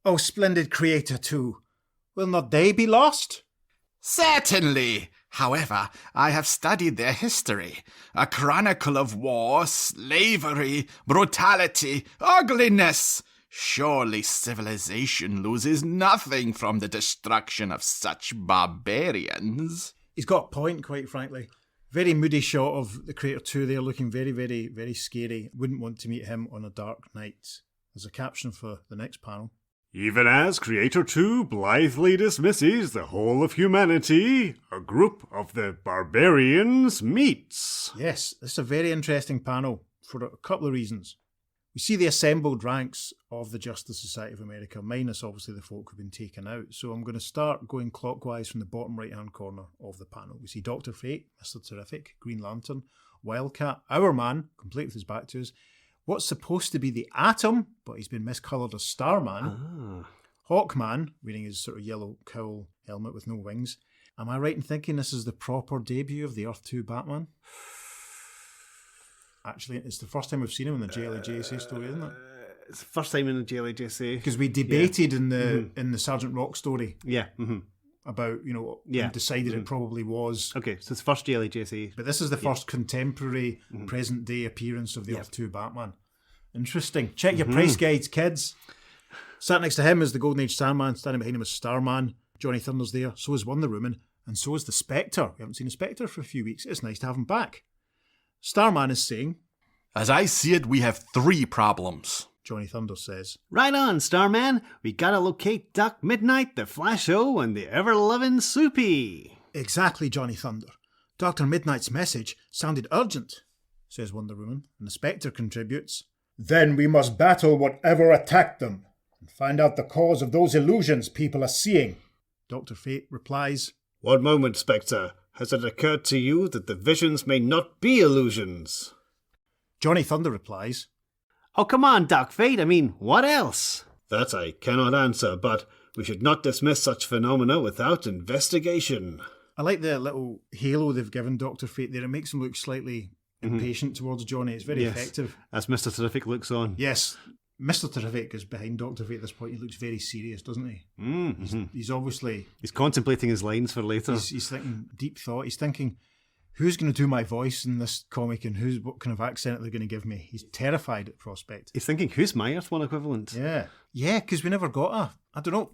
oh splendid Creator 2, will not they be lost? Certainly. However, I have studied their history, a chronicle of war, slavery, brutality, ugliness. Surely civilization loses nothing from the destruction of such barbarians. He's got a point, quite frankly. Very moody shot of the Creator 2 there, looking very, very, very scary. Wouldn't want to meet him on a dark night. There's a caption for the next panel. Even as Creator 2 blithely dismisses the whole of humanity, a group of the barbarians meets. Yes, this is a very interesting panel for a couple of reasons. We see the assembled ranks of the Justice Society of America, minus obviously the folk who've been taken out. So I'm going to start going clockwise from the bottom right-hand corner of the panel. We see Dr. Fate, Mr. Terrific, Green Lantern, Wildcat, Our Man, complete with his back to us, what's supposed to be the Atom, but he's been miscoloured as Starman, Hawkman, wearing his sort of yellow cowl helmet with no wings. Am I right in thinking this is the proper debut of the Earth 2 Batman? Actually, it's the first time we've seen him in the JLA-JSA story, isn't it? It's the first time in the JLA-JSA. Because we debated in the Sergeant Rock story Yeah. about, Yeah. and decided it probably was. Okay, so it's the first JLA-JSA. But this is the first contemporary, present-day appearance of the Earth 2 Batman. Interesting. Check your price guides, kids. Sat next to him is the Golden Age Sandman. Standing behind him is Starman. Johnny Thunder's there. So is Wonder Woman. And so is the Spectre. We haven't seen the Spectre for a few weeks. It's nice to have him back. Starman is saying, As I see it, we have 3 problems. Johnny Thunder says, Right on, Starman. We gotta locate Doc Midnight, the Flash-O, and the ever-loving Soupy. Exactly, Johnny Thunder. Dr. Midnight's message sounded urgent, says Wonder Woman. And the Spectre contributes, Then we must battle whatever attacked them and find out the cause of those illusions people are seeing. Dr. Fate replies, One moment, Spectre. Has it occurred to you that the visions may not be illusions? Johnny Thunder replies, Oh, come on, Doc Fate. I mean, what else? That I cannot answer, but we should not dismiss such phenomena without investigation. I like the little halo they've given Dr. Fate there. It makes him look slightly impatient towards Johnny. It's very effective. As Mr. Terrific looks on. Yes, Mr. Terrific is behind Dr. Fate at this point. He looks very serious, doesn't he? He's obviously... He's contemplating his lines for later. He's thinking deep thought. He's thinking, who's going to do my voice in this comic and what kind of accent they're going to give me. He's terrified at the prospect. He's thinking, who's my Earth One equivalent? Yeah, because we never got I don't know.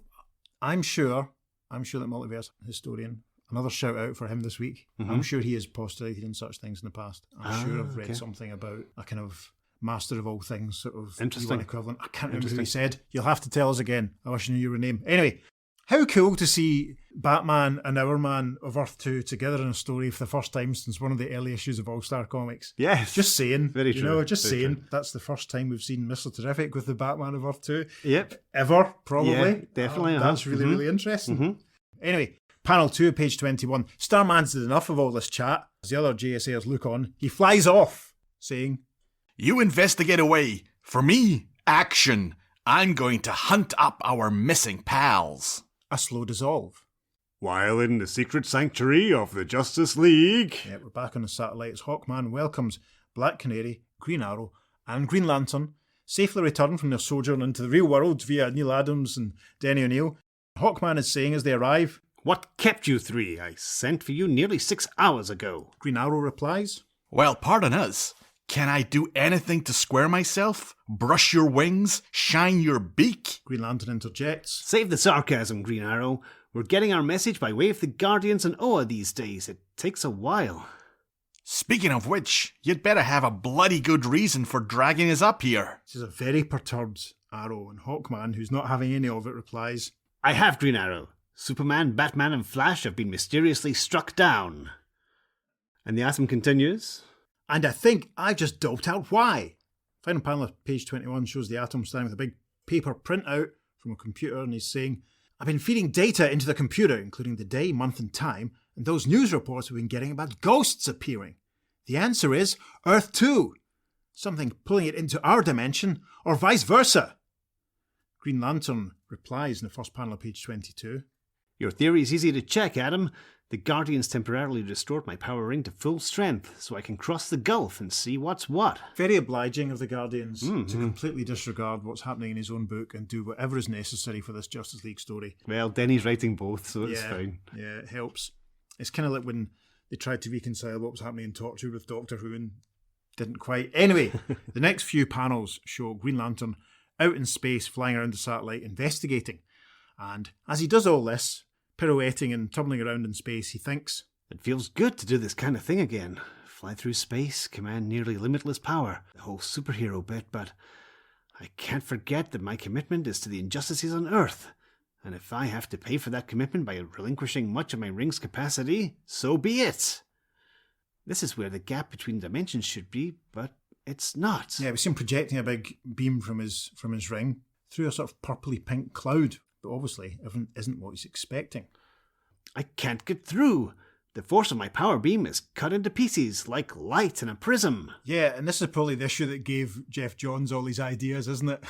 I'm sure that Multiverse Historian, another shout out for him this week. Mm-hmm. I'm sure he has postulated in such things in the past. I'm sure I've read something about a kind of master of all things sort of interesting equivalent. I can't remember who he said. You'll have to tell us again. I wish I knew your name. Anyway, how cool to see Batman and Our Man of Earth 2 together in a story for the first time since one of the early issues of All-Star Comics. Yes. Just saying. Very true. Just Very saying. true. That's the first time we've seen Mr. Terrific with the Batman of Earth 2. Yep. Ever, probably. Yeah, definitely. That's really, really interesting. Mm-hmm. Anyway, panel 2, page 21. Starman's had enough of all this chat. As the other JSAers look on, he flies off, saying, You investigate away. For me, action. I'm going to hunt up our missing pals. a slow dissolve. While in the secret sanctuary of the Justice League. Yeah, we're back on the satellite as Hawkman welcomes Black Canary, Green Arrow, and Green Lantern, safely returned from their sojourn into the real world via Neil Adams and Denny O'Neil. Hawkman is saying as they arrive, What kept you three? I sent for you nearly 6 hours ago. Green Arrow replies, Well, pardon us. Can I do anything to square myself? Brush your wings? Shine your beak? Green Lantern interjects, Save the sarcasm, Green Arrow. We're getting our message by way of the Guardians and Oa these days. It takes a while. Speaking of which, you'd better have a bloody good reason for dragging us up here. This is a very perturbed Arrow, and Hawkman, who's not having any of it, replies, I have, Green Arrow. Superman, Batman, and Flash have been mysteriously struck down. And the Atom continues, And I think I just doped out why. Final panel of page 21 shows the Atom standing with a big paper printout from a computer, and he's saying, I've been feeding data into the computer, including the day, month, and time, and those news reports we've been getting about ghosts appearing. The answer is Earth 2. Something pulling it into our dimension, or vice versa. Green Lantern replies in the first panel of page 22. Your theory is easy to check, Adam. The Guardians temporarily restored my power ring to full strength, so I can cross the gulf and see what's what. Very obliging of the Guardians to completely disregard what's happening in his own book and do whatever is necessary for this Justice League story. Well, Denny's writing both, so it's fine. Yeah, it helps. It's kind of like when they tried to reconcile what was happening in Torchwood with Doctor Who and didn't quite. Anyway, the next few panels show Green Lantern out in space, flying around the satellite, investigating. And as he does all this, pirouetting and tumbling around in space, he thinks, It feels good to do this kind of thing again. Fly through space, command nearly limitless power. The whole superhero bit, but I can't forget that my commitment is to the injustices on Earth. And if I have to pay for that commitment by relinquishing much of my ring's capacity, so be it. This is where the gap between dimensions should be, but it's not. yeah, we see him projecting a big beam from his ring through a sort of purpley pink cloud, but obviously isn't what he's expecting. I can't get through. The force of my power beam is cut into pieces like light in a prism. Yeah, and this is probably the issue that gave Jeff Johns all these ideas, isn't it?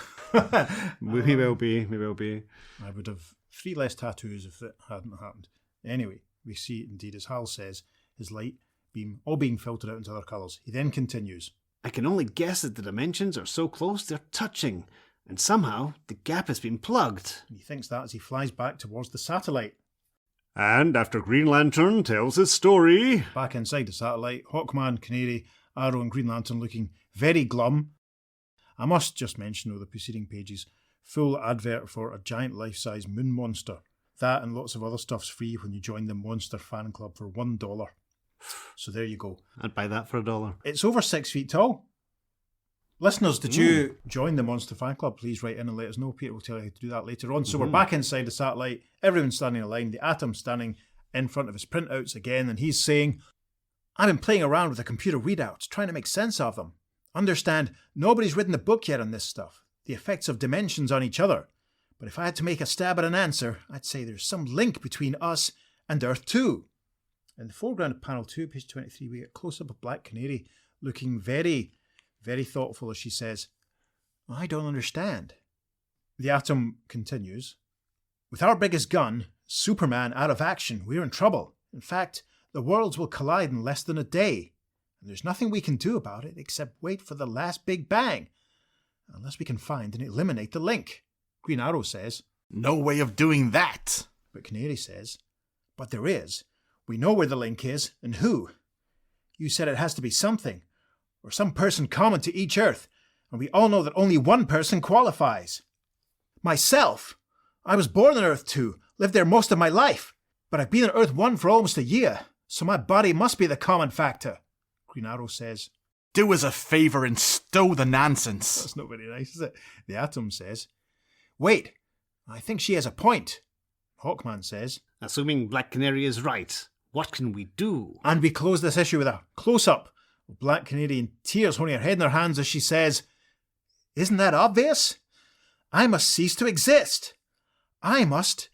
We will be. I would have 3 less tattoos if it hadn't happened. Anyway, we see it indeed, as Hal says, his light beam all being filtered out into other colours. He then continues. I can only guess that the dimensions are so close they're touching, and somehow the gap has been plugged. And he thinks that as he flies back towards the satellite. And after Green Lantern tells his story, Back inside the satellite, Hawkman, Canary, Arrow and Green Lantern looking very glum. I must just mention, though, the preceding pages, full advert for a giant life-size moon monster. That and lots of other stuff's free when you join the Monster Fan Club for $1. So there you go. I'd buy that for $1. It's over 6 feet tall. Listeners, did you join the Monster Fan Club? Please write in and let us know. Peter will tell you how to do that later on. So we're back inside the satellite. Everyone's standing in a line. The Atom's standing in front of his printouts again, and he's saying, I've been playing around with the computer readouts, trying to make sense of them. Understand, nobody's written a book yet on this stuff, the effects of dimensions on each other. But if I had to make a stab at an answer, I'd say there's some link between us and Earth 2. In the foreground of panel 2, page 23, we get a close-up of Black Canary looking very, very thoughtful as she says, I don't understand. The Atom continues, With our biggest gun, Superman, out of action, we're in trouble. In fact, the worlds will collide in less than a day. And there's nothing we can do about it except wait for the last big bang. Unless we can find and eliminate the link. Green Arrow says, No way of doing that. But Canary says, But there is. We know where the link is and who. You said it has to be something, or some person common to each Earth, and we all know that only one person qualifies. Myself. I was born on Earth 2, lived there most of my life, but I've been on Earth 1 for almost a year, so my body must be the common factor, Green Arrow says. Do us a favour and stow the nonsense. That's not very nice, is it? The Atom says. Wait, I think she has a point, Hawkman says. Assuming Black Canary is right, what can we do? And we close this issue with a close-up of Black Canary in tears holding her head in her hands as she says, Isn't that obvious? I must cease to exist. I must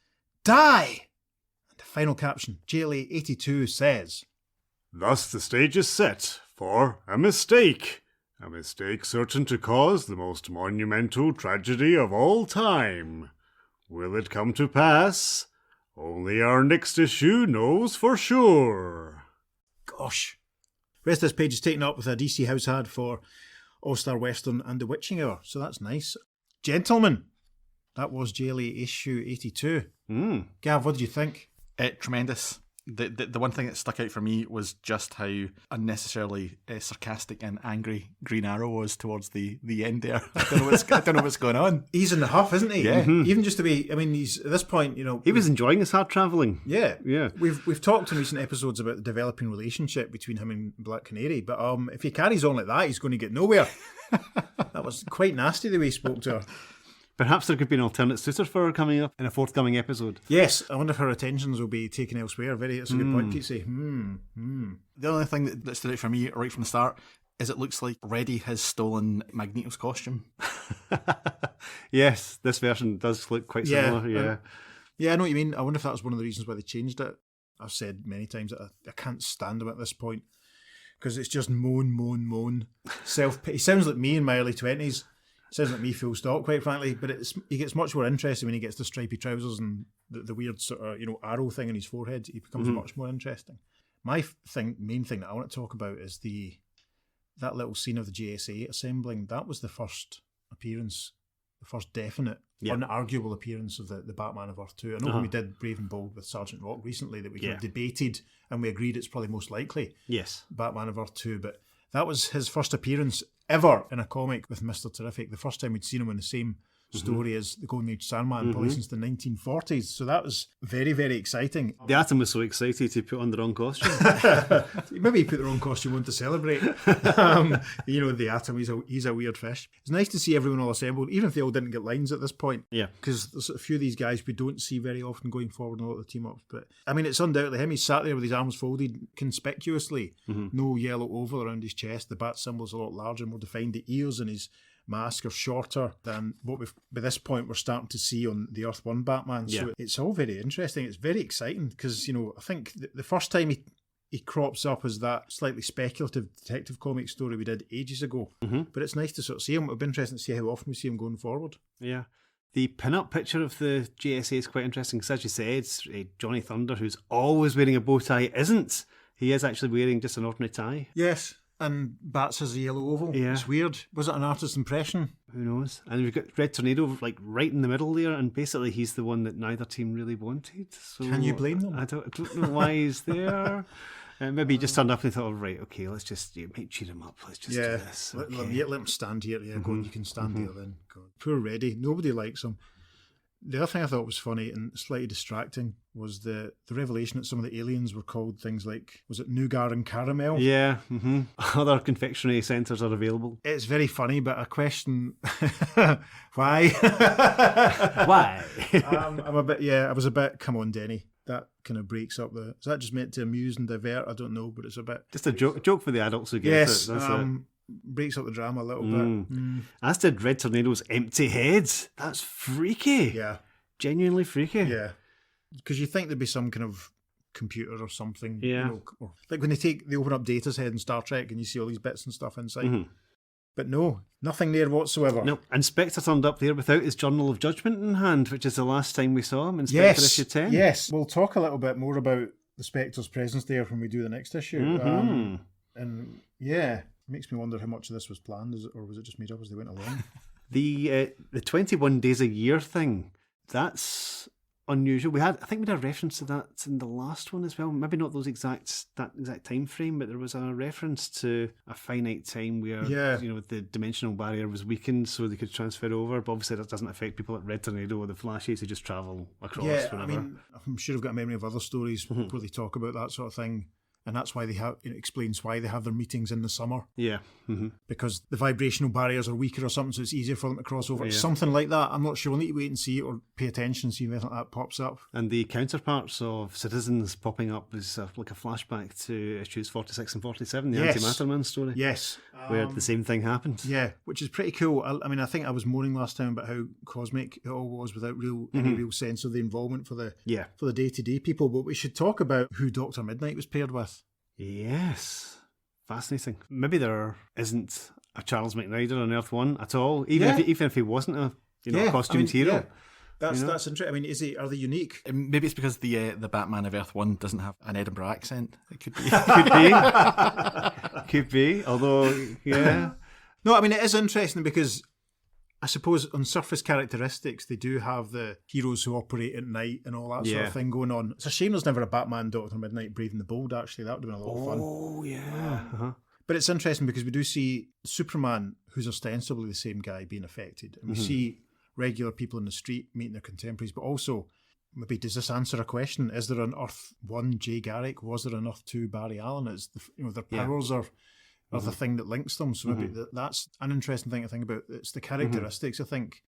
die. And the final caption, JLA82 says, Thus the stage is set for a mistake certain to cause the most monumental tragedy of all time. Will it come to pass? Only our next issue knows for sure. Gosh. The rest of this page is taken up with a DC house ad for All-Star Western and The Witching Hour, so that's nice. Gentlemen, that was JLA issue 82. Gav, what did you think? Tremendous. The one thing that stuck out for me was just how unnecessarily sarcastic and angry Green Arrow was towards the end there. I don't know what's going on. He's in the huff, isn't he? Yeah. Even just to be, I mean, he's at this point, you know. He was enjoying his hard travelling. Yeah. Yeah. We've talked in recent episodes about the developing relationship between him and Black Canary, but if he carries on like that, he's going to get nowhere. That was quite nasty the way he spoke to her. Perhaps there could be an alternate suitor for her coming up in a forthcoming episode. Yes, I wonder if her attentions will be taken elsewhere. That's a good point, Pete. The only thing that stood out for me right from the start is it looks like Reddy has stolen Magneto's costume. Yes, this version does look quite similar. Yeah, I know what you mean. I wonder if that was one of the reasons why they changed it. I've said many times that I can't stand him at this point because it's just moan. Self-pity. He sounds like me in my early 20s. Sounds like me full stop, quite frankly, but he gets much more interesting when he gets the stripy trousers and the weird sort of, arrow thing on his forehead. He becomes much more interesting. My main thing that I want to talk about is that little scene of the JSA assembling. That was the first appearance, the first definite, unarguable appearance of the Batman of Earth 2. I know when we did Brave and Bold with Sergeant Rock recently that we kind of debated and we agreed it's probably most likely Batman of Earth 2, but that was his first appearance ever in a comic with Mr. Terrific. The first time we'd seen him in the same story as the Golden Age Sandman, probably since the 1940s. So that was very, very exciting. The Atom was so excited to put on the wrong costume. Maybe he put the wrong costume on to celebrate. The Atom, he's a weird fish. It's nice to see everyone all assembled, even if they all didn't get lines at this point. Yeah. Because there's a few of these guys we don't see very often going forward in a lot of the team-ups. But, I mean, it's undoubtedly him. He's sat there with his arms folded conspicuously. No yellow oval around his chest. The bat symbol's a lot larger, more defined. The ears and his mask are shorter than what by this point we're starting to see on the Earth 1 Batman. So it's all very interesting. It's very exciting because, I think the first time he crops up as that slightly speculative detective comic story we did ages ago. But it's nice to sort of see him. It'll be interesting to see how often we see him going forward. Yeah. The pin-up picture of the JSA is quite interesting because, as you said, Johnny Thunder, who's always wearing a bow tie, isn't. He is actually wearing just an ordinary tie. Yes. And Bats has a yellow oval. Yeah. It's weird. Was it an artist's impression? Who knows? And we've got Red Tornado right in the middle there, and basically he's the one that neither team really wanted. So can you blame them? I don't know why he's there. Maybe he just turned up and thought, right, okay, let's just might cheer him up. Let's just do this. Okay. Let him stand here. Yeah, go on, you can stand here then. Go on. Poor Reddy. Nobody likes him. The other thing I thought was funny and slightly distracting was the revelation that some of the aliens were called things like, was it nougat and caramel? Yeah. Other confectionery centres are available. It's very funny, but I question why. Why? I was a bit, come on, Denny. That kind of breaks up is that just meant to amuse and divert? I don't know, but it's a bit. Just a joke for the adults who get it. That's it. Breaks up the drama a little bit. As did Red Tornado's empty heads. That's freaky. Yeah. Genuinely freaky. Yeah. Because you think there'd be some kind of computer or something. Yeah. Like when they open up Data's head in Star Trek and you see all these bits and stuff inside. But no, nothing there whatsoever. No, and Spectre turned up there without his Journal of Judgment in hand, which is the last time we saw him in Spectre issue 10. Yes, we'll talk a little bit more about the Spectre's presence there when we do the next issue. And yeah, it makes me wonder how much of this was planned, or was it just made up as they went along? The 21 days a year thing, that's unusual. I think we had a reference to that in the last one as well. Maybe not that exact time frame, but there was a reference to a finite time where the dimensional barrier was weakened, so they could transfer over. But obviously, that doesn't affect people at Red Tornado or the Flashes. They just travel across. Yeah, whenever. I mean, I'm sure I've got a memory of other stories where they talk about that sort of thing. And that's why it explains why they have their meetings in the summer. Yeah. Because the vibrational barriers are weaker or something, so it's easier for them to cross over. Yeah. Something like that. I'm not sure. We'll need to wait and see or pay attention, see if anything like that pops up. And the counterparts of Citizens popping up is like a flashback to issues 46 and 47, the Antimatterman story. Yes. Where the same thing happened. Yeah, which is pretty cool. I mean, I think I was moaning last time about how cosmic it all was without any real sense of the involvement for the day-to-day people. But we should talk about who Dr. Midnight was paired with. Yes. Fascinating. Maybe there isn't a Charles McNider on Earth 1 at all, even if he wasn't a costumed hero. Yeah. That's interesting. I mean, are they unique? Maybe it's because the Batman of Earth 1 doesn't have an Edinburgh accent. It could be. Could be. Although, yeah. No, I mean, it is interesting because I suppose on surface characteristics, they do have the heroes who operate at night and all that sort of thing going on. It's a shame there's never a Batman Dr. Midnight Brave and the Bold, actually. That would have been a lot of fun. Oh, yeah. Uh-huh. But it's interesting because we do see Superman, who's ostensibly the same guy, being affected. And we see regular people in the street meeting their contemporaries, but also, maybe does this answer a question? Is there an Earth 1 Jay Garrick? Was there an Earth 2 Barry Allen? It's their powers are the thing that links them. So maybe that's an interesting thing to think about. It's the characteristics, I think.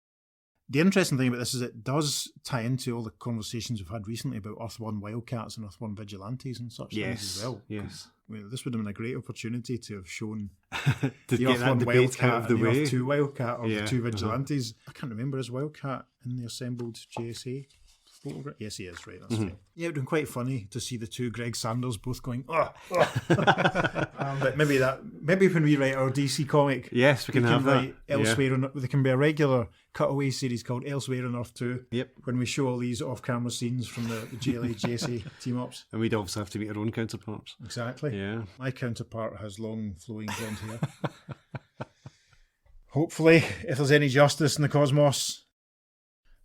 The interesting thing about this is it does tie into all the conversations we've had recently about Earth 1 Wildcats and Earth 1 Vigilantes and such things as well. Yes. I mean, this would have been a great opportunity to have shown to the get Earth that 1 debate Wildcat out of the and the way. Earth 2 Wildcat or the Yeah, 2 Vigilantes. I can't remember, is Wildcat in the assembled JSA photograph? Yes, he is, right, that's right. Yeah, it would have been quite funny to see the two Greg Sanders both going, but maybe when we write our DC comic, yes, we can have that. Elsewhere, there can be a regular cutaway series called Elsewhere on Earth 2. Yep. When we show all these off-camera scenes from the JLA JSA team-ups. And we'd obviously have to meet our own counterparts. Exactly. Yeah. My counterpart has long flowing blonde hair. Hopefully, if there's any justice in the cosmos.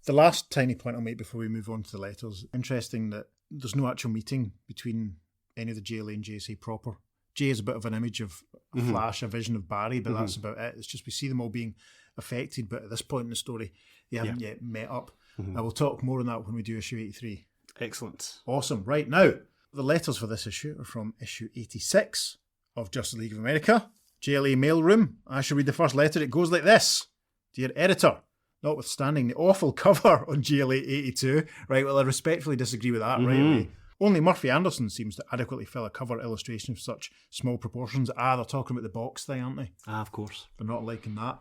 The last tiny point I'll make before we move on to the letters. Interesting that there's no actual meeting between any of the JLA and JSA proper. Jay is a bit of an image of a Flash, a vision of Barry, but that's about it. It's just we see them all being affected, but at this point in the story, they haven't yet met up. I will talk more on that when we do issue 83. Excellent. Awesome. Right, now, the letters for this issue are from issue 86 of Justice League of America. JLA mailroom. I shall read the first letter. It goes like this. Dear editor, notwithstanding the awful cover on GLA 82, right, well, I respectfully disagree with that right away. Only Murphy Anderson seems to adequately fill a cover illustration of such small proportions. They're talking about the box thing, aren't they? Of course. They're not liking that.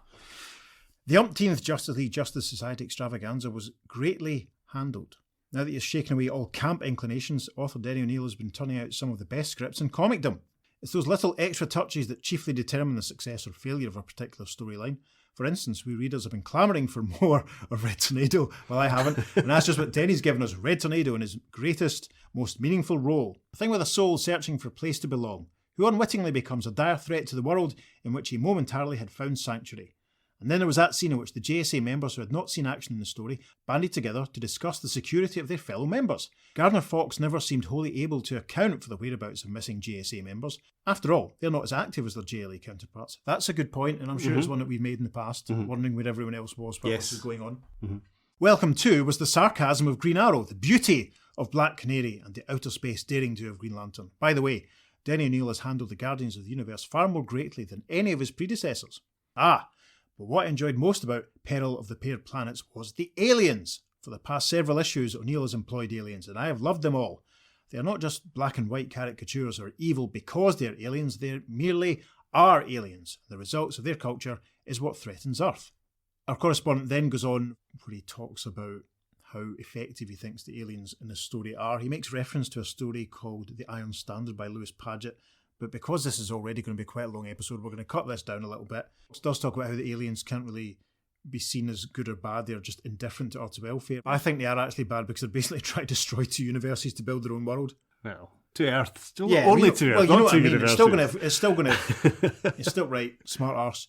The umpteenth Justice League Justice Society extravaganza was greatly handled. Now that he has shaken away all camp inclinations, author Denny O'Neil has been turning out some of the best scripts in comicdom. It's those little extra touches that chiefly determine the success or failure of a particular storyline. For instance, we readers have been clamouring for more of Red Tornado. Well, I haven't. And that's just what Denny's given us. Red Tornado in his greatest, most meaningful role. A thing with a soul searching for a place to belong, who unwittingly becomes a dire threat to the world in which he momentarily had found sanctuary. And then there was that scene in which the JSA members who had not seen action in the story banded together to discuss the security of their fellow members. Gardner Fox never seemed wholly able to account for the whereabouts of missing JSA members. After all, they're not as active as their JLA counterparts. That's a good point, and I'm sure it's one that we've made in the past, wondering where everyone else was while this was going on. Welcome to was the sarcasm of Green Arrow, the beauty of Black Canary, and the outer space daring do of Green Lantern. By the way, Denny O'Neil has handled the Guardians of the Universe far more greatly than any of his predecessors. But what I enjoyed most about Peril of the Paired Planets was the aliens. For the past several issues, O'Neill has employed aliens, and I have loved them all. They are not just black and white caricatures or evil because they are aliens, they merely are aliens. The results of their culture is what threatens Earth. Our correspondent then goes on where he talks about how effective he thinks the aliens in this story are. He makes reference to a story called The Iron Standard by Lewis Padgett. But because this is already going to be quite a long episode, we're going to cut this down a little bit. It does talk about how the aliens can't really be seen as good or bad. They're just indifferent to Earth's welfare. I think they are actually bad because they're basically trying to destroy two universes to build their own world. Well, to Earth. Only to Earth, not two universes. It's still right, smart arse.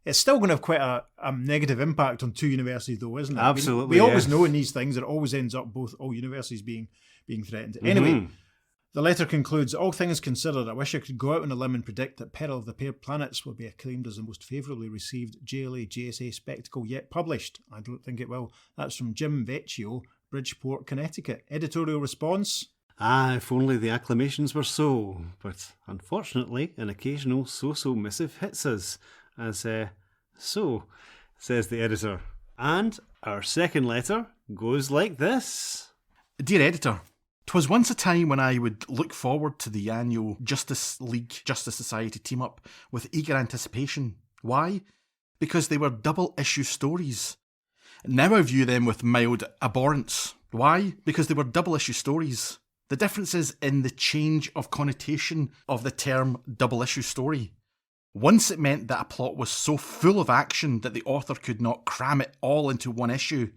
It's still going to have quite a negative impact on two universities, though, isn't it? Absolutely, We always yes. know in these things that it always ends up all universities being threatened. Anyway, the letter concludes, all things considered, I wish I could go out on a limb and predict that Peril of the Paired Planets will be acclaimed as the most favourably received JLA JSA spectacle yet published. I don't think it will. That's from Jim Vecchio, Bridgeport, Connecticut. Editorial response? If only the acclamations were so. But unfortunately, an occasional so-so missive hits us. So, says the editor. And our second letter goes like this. Dear editor, 'twas once a time when I would look forward to the annual Justice League Justice Society team-up with eager anticipation. Why? Because they were double-issue stories. Now I view them with mild abhorrence. Why? Because they were double-issue stories. The difference is in the change of connotation of the term double-issue story. Once it meant that a plot was so full of action that the author could not cram it all into one issue.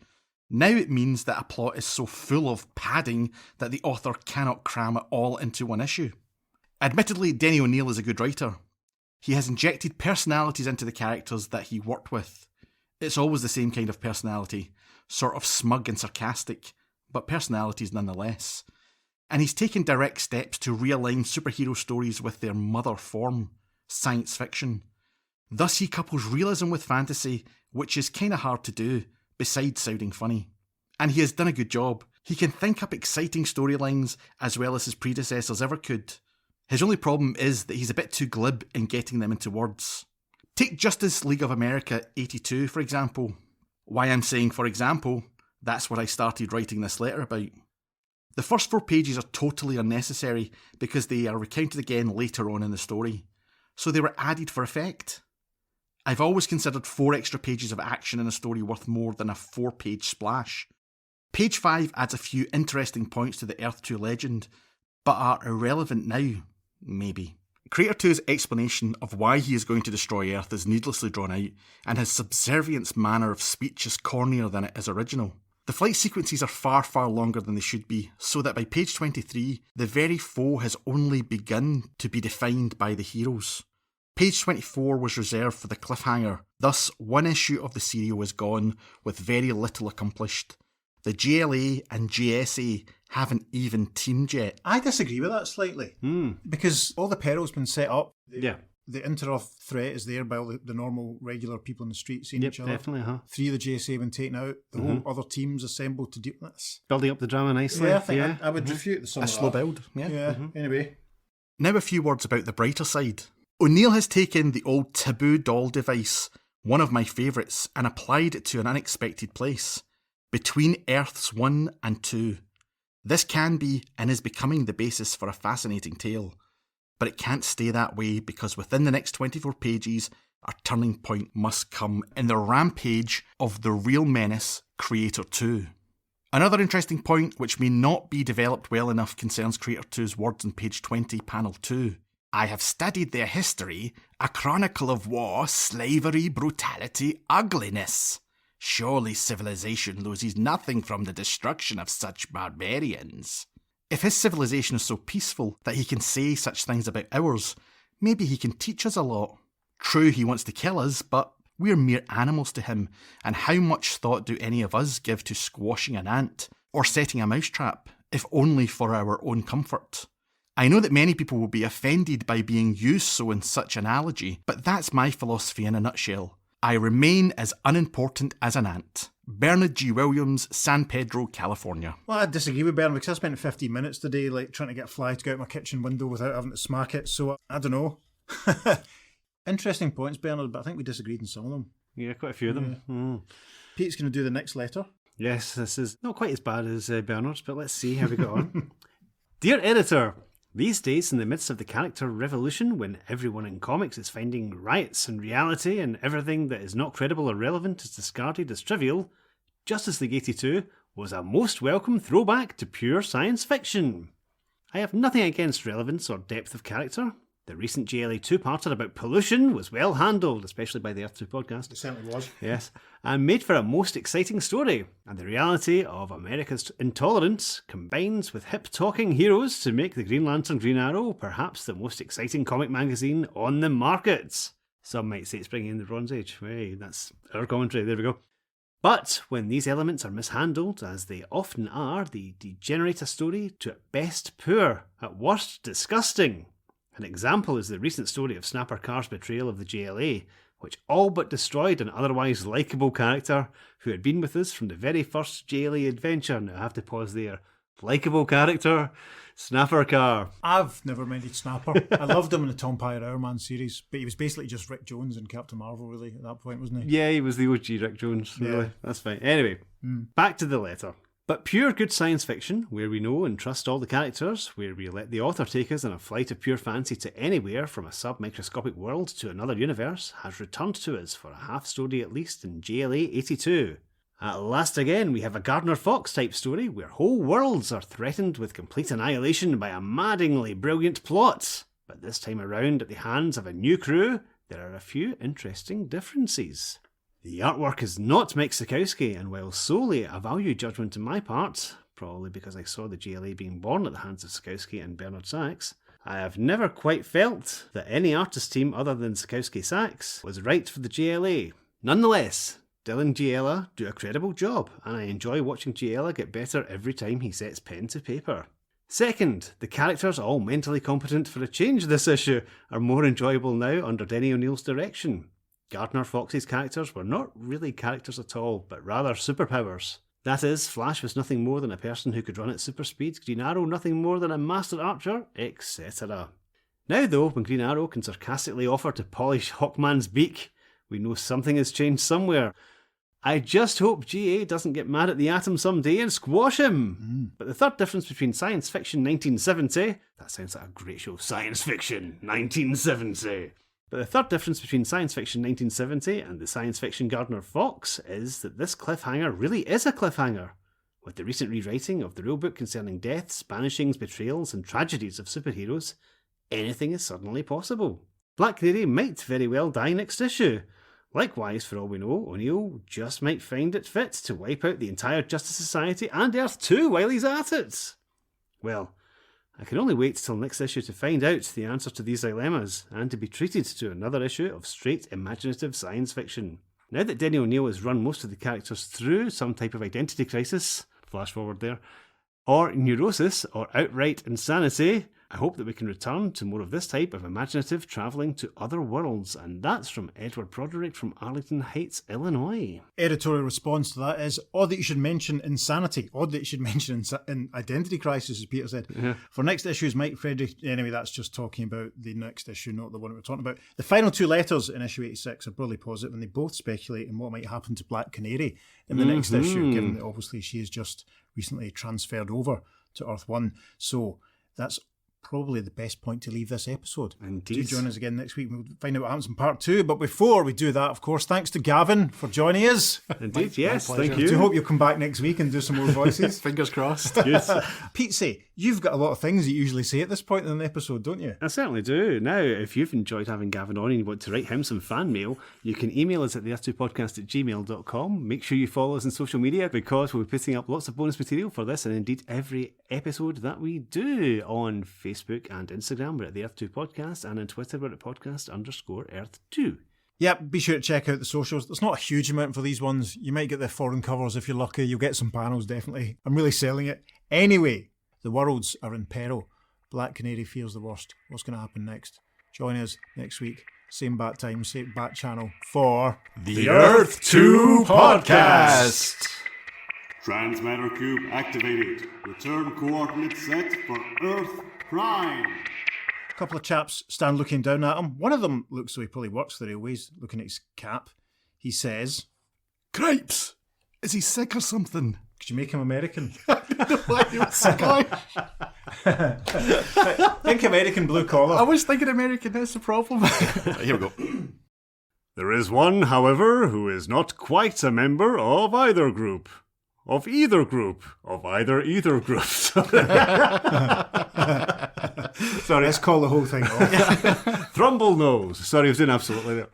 Now it means that a plot is so full of padding that the author cannot cram it all into one issue. Admittedly, Denny O'Neil is a good writer. He has injected personalities into the characters that he worked with. It's always the same kind of personality, sort of smug and sarcastic, but personalities nonetheless. And he's taken direct steps to realign superhero stories with their mother form, science fiction. Thus he couples realism with fantasy, which is kinda hard to do, besides sounding funny. And he has done a good job. He can think up exciting storylines as well as his predecessors ever could. His only problem is that he's a bit too glib in getting them into words. Take Justice League of America 82, for example. Why I'm saying for example, that's what I started writing this letter about. The first 4 pages are totally unnecessary because they are recounted again later on in the story. So they were added for effect. I've always considered 4 extra pages of action in a story worth more than a 4-page splash. Page 5 adds a few interesting points to the Earth 2 legend, but are irrelevant now, maybe. Creator 2's explanation of why he is going to destroy Earth is needlessly drawn out, and his subservience manner of speech is cornier than it is original. The flight sequences are far, far longer than they should be, so that by page 23, the very foe has only begun to be defined by the heroes. Page 24 was reserved for the cliffhanger, thus one issue of the serial is gone with very little accomplished. The JLA and JSA haven't even teamed yet. I disagree with that slightly. Because all the Peril's been set up. The inter-Earth threat is there by all the normal, regular people in the street seeing each other. Definitely, 3 of the JSA have been taken out. The whole other team's assembled to do this. Building up the drama nicely. Yeah, I think I would refute some A of slow that. build, yeah. Anyway. Now a few words about the brighter side. O'Neill has taken the old taboo doll device, one of my favourites, and applied it to an unexpected place. Between Earths 1 and 2. This can be and is becoming the basis for a fascinating tale. But it can't stay that way because within the next 24 pages, a turning point must come in the rampage of the real menace, Creator 2. Another interesting point, which may not be developed well enough, concerns Creator 2's words on page 20, panel 2. I have studied their history, a chronicle of war, slavery, brutality, ugliness. Surely civilization loses nothing from the destruction of such barbarians. If his civilization is so peaceful that he can say such things about ours, maybe he can teach us a lot. True, he wants to kill us, but we're mere animals to him, and how much thought do any of us give to squashing an ant or setting a mousetrap, if only for our own comfort? I know that many people will be offended by being used so in such analogy, but that's my philosophy in a nutshell. I remain as unimportant as an ant. Bernard G. Williams, San Pedro, California. Well, I disagree with Bernard because I spent 15 minutes today trying to get a fly to go out my kitchen window without having to smack it, so I don't know. Interesting points, Bernard, but I think we disagreed on some of them. Yeah, quite a few of them. Pete's going to do the next letter. Yes, this is not quite as bad as Bernard's, but let's see how we got on. Dear Editor, these days, in the midst of the character revolution, when everyone in comics is finding riots in reality and everything that is not credible or relevant is discarded as trivial, Justice League 82 was a most welcome throwback to pure science fiction. I have nothing against relevance or depth of character. The recent JLA 2-parter about pollution was well handled, especially by the Earth 2 podcast. It certainly was. Yes, and made for a most exciting story. And the reality of America's intolerance combines with hip-talking heroes to make the Green Lantern Green Arrow perhaps the most exciting comic magazine on the market. Some might say it's bringing in the Bronze Age. Hey, that's our commentary. There we go. But when these elements are mishandled, as they often are, they degenerate a story to at best poor, at worst disgusting. An example is the recent story of Snapper Carr's betrayal of the JLA, which all but destroyed an otherwise likeable character who had been with us from the very first JLA adventure. Now I have to pause there. Likeable character, Snapper Carr. I've never minded Snapper. I loved him in the Tom Pyre Hourman series, but he was basically just Rick Jones in Captain Marvel, really, at that point, wasn't he? Yeah, he was the OG Rick Jones, really. Yeah. That's fine. Anyway, back to the letter. But pure good science fiction, where we know and trust all the characters, where we let the author take us on a flight of pure fancy to anywhere from a sub-microscopic world to another universe, has returned to us for a half story at least in JLA 82. At last again, we have a Gardner Fox type story where whole worlds are threatened with complete annihilation by a maddeningly brilliant plot. But this time around, at the hands of a new crew, there are a few interesting differences. The artwork is not Mike Sikowski, and while solely a value judgment on my part, probably because I saw the JLA being born at the hands of Sikowski and Bernard Sachs, I have never quite felt that any artist team other than Sikowski-Sachs was right for the JLA. Nonetheless, Dylan Giella do a credible job, and I enjoy watching Giella get better every time he sets pen to paper. Second, the characters, all mentally competent for a change this issue, are more enjoyable now under Denny O'Neill's direction. Gardner Fox's characters were not really characters at all, but rather superpowers. That is, Flash was nothing more than a person who could run at super speed, Green Arrow nothing more than a master archer, etc. Now though, when Green Arrow can sarcastically offer to polish Hawkman's beak, we know something has changed somewhere. I just hope GA doesn't get mad at the Atom someday and squash him. But the third difference between Science Fiction 1970... That sounds like a great show. Science Fiction 1970. But the third difference between Science Fiction 1970 and the Science Fiction Gardner Fox is that this cliffhanger really is a cliffhanger. With the recent rewriting of the rulebook concerning deaths, banishings, betrayals and tragedies of superheroes, anything is suddenly possible. Black Canary might very well die next issue. Likewise, for all we know, O'Neill just might find it fit to wipe out the entire Justice Society and Earth 2 while he's at it. Well, I can only wait till next issue to find out the answer to these dilemmas and to be treated to another issue of straight imaginative science fiction. Now that Denny O'Neil has run most of the characters through some type of identity crisis, flash forward there, or neurosis, or outright insanity, I hope that we can return to more of this type of imaginative travelling to other worlds, and that's from Edward Broderick from Arlington Heights, Illinois. Editorial response to that is, odd that you should mention insanity, odd that you should mention in identity crisis, as Peter said. Yeah. For next issue's Mike Frederick, anyway, that's just talking about the next issue, not the one we're talking about. The final two letters in issue 86 are broadly positive, and they both speculate on what might happen to Black Canary in the next issue, given that obviously she is just recently transferred over to Earth 1. So that's probably the best point to leave this episode. Indeed. Do join us again next week. We'll find out what happens in part 2. But before we do that, of course, thanks to Gavin for joining us. Indeed, yes, My thank pleasure. you. I do hope you'll come back next week and do some more voices. Fingers crossed. Yes. Pete, say, you've got a lot of things you usually say at this point in an episode, don't you? I certainly do. Now, if you've enjoyed having Gavin on and you want to write him some fan mail, you can email us at theearth2podcast@gmail.com. Make sure you follow us on social media because we'll be putting up lots of bonus material for this and indeed every episode that we do on Facebook and Instagram. We're at the Earth2 Podcast, and on Twitter we're at podcast_Earth2. Yep, be sure to check out the socials. There's not a huge amount for these ones. You might get the foreign covers if you're lucky. You'll get some panels, definitely. I'm really selling it. Anyway, the worlds are in peril. Black Canary fears the worst. What's going to happen next? Join us next week. Same bat time, same bat channel for The Earth2 Podcast. Transmatter cube activated. Return coordinates set for Earth Prime. A couple of chaps stand looking down at him. One of them looks so he probably works the railways, looking at his cap. He says, Cripes! Is he sick or something? could you make him American? Why he was Scottish? Think American blue collar. I was thinking American, that's the problem. Here we go. There is one, however, who is not quite a member of either group. Of either group. Of either group. Sorry, Let's call the whole thing off. Thrumble nose. Sorry, I was doing absolutely there.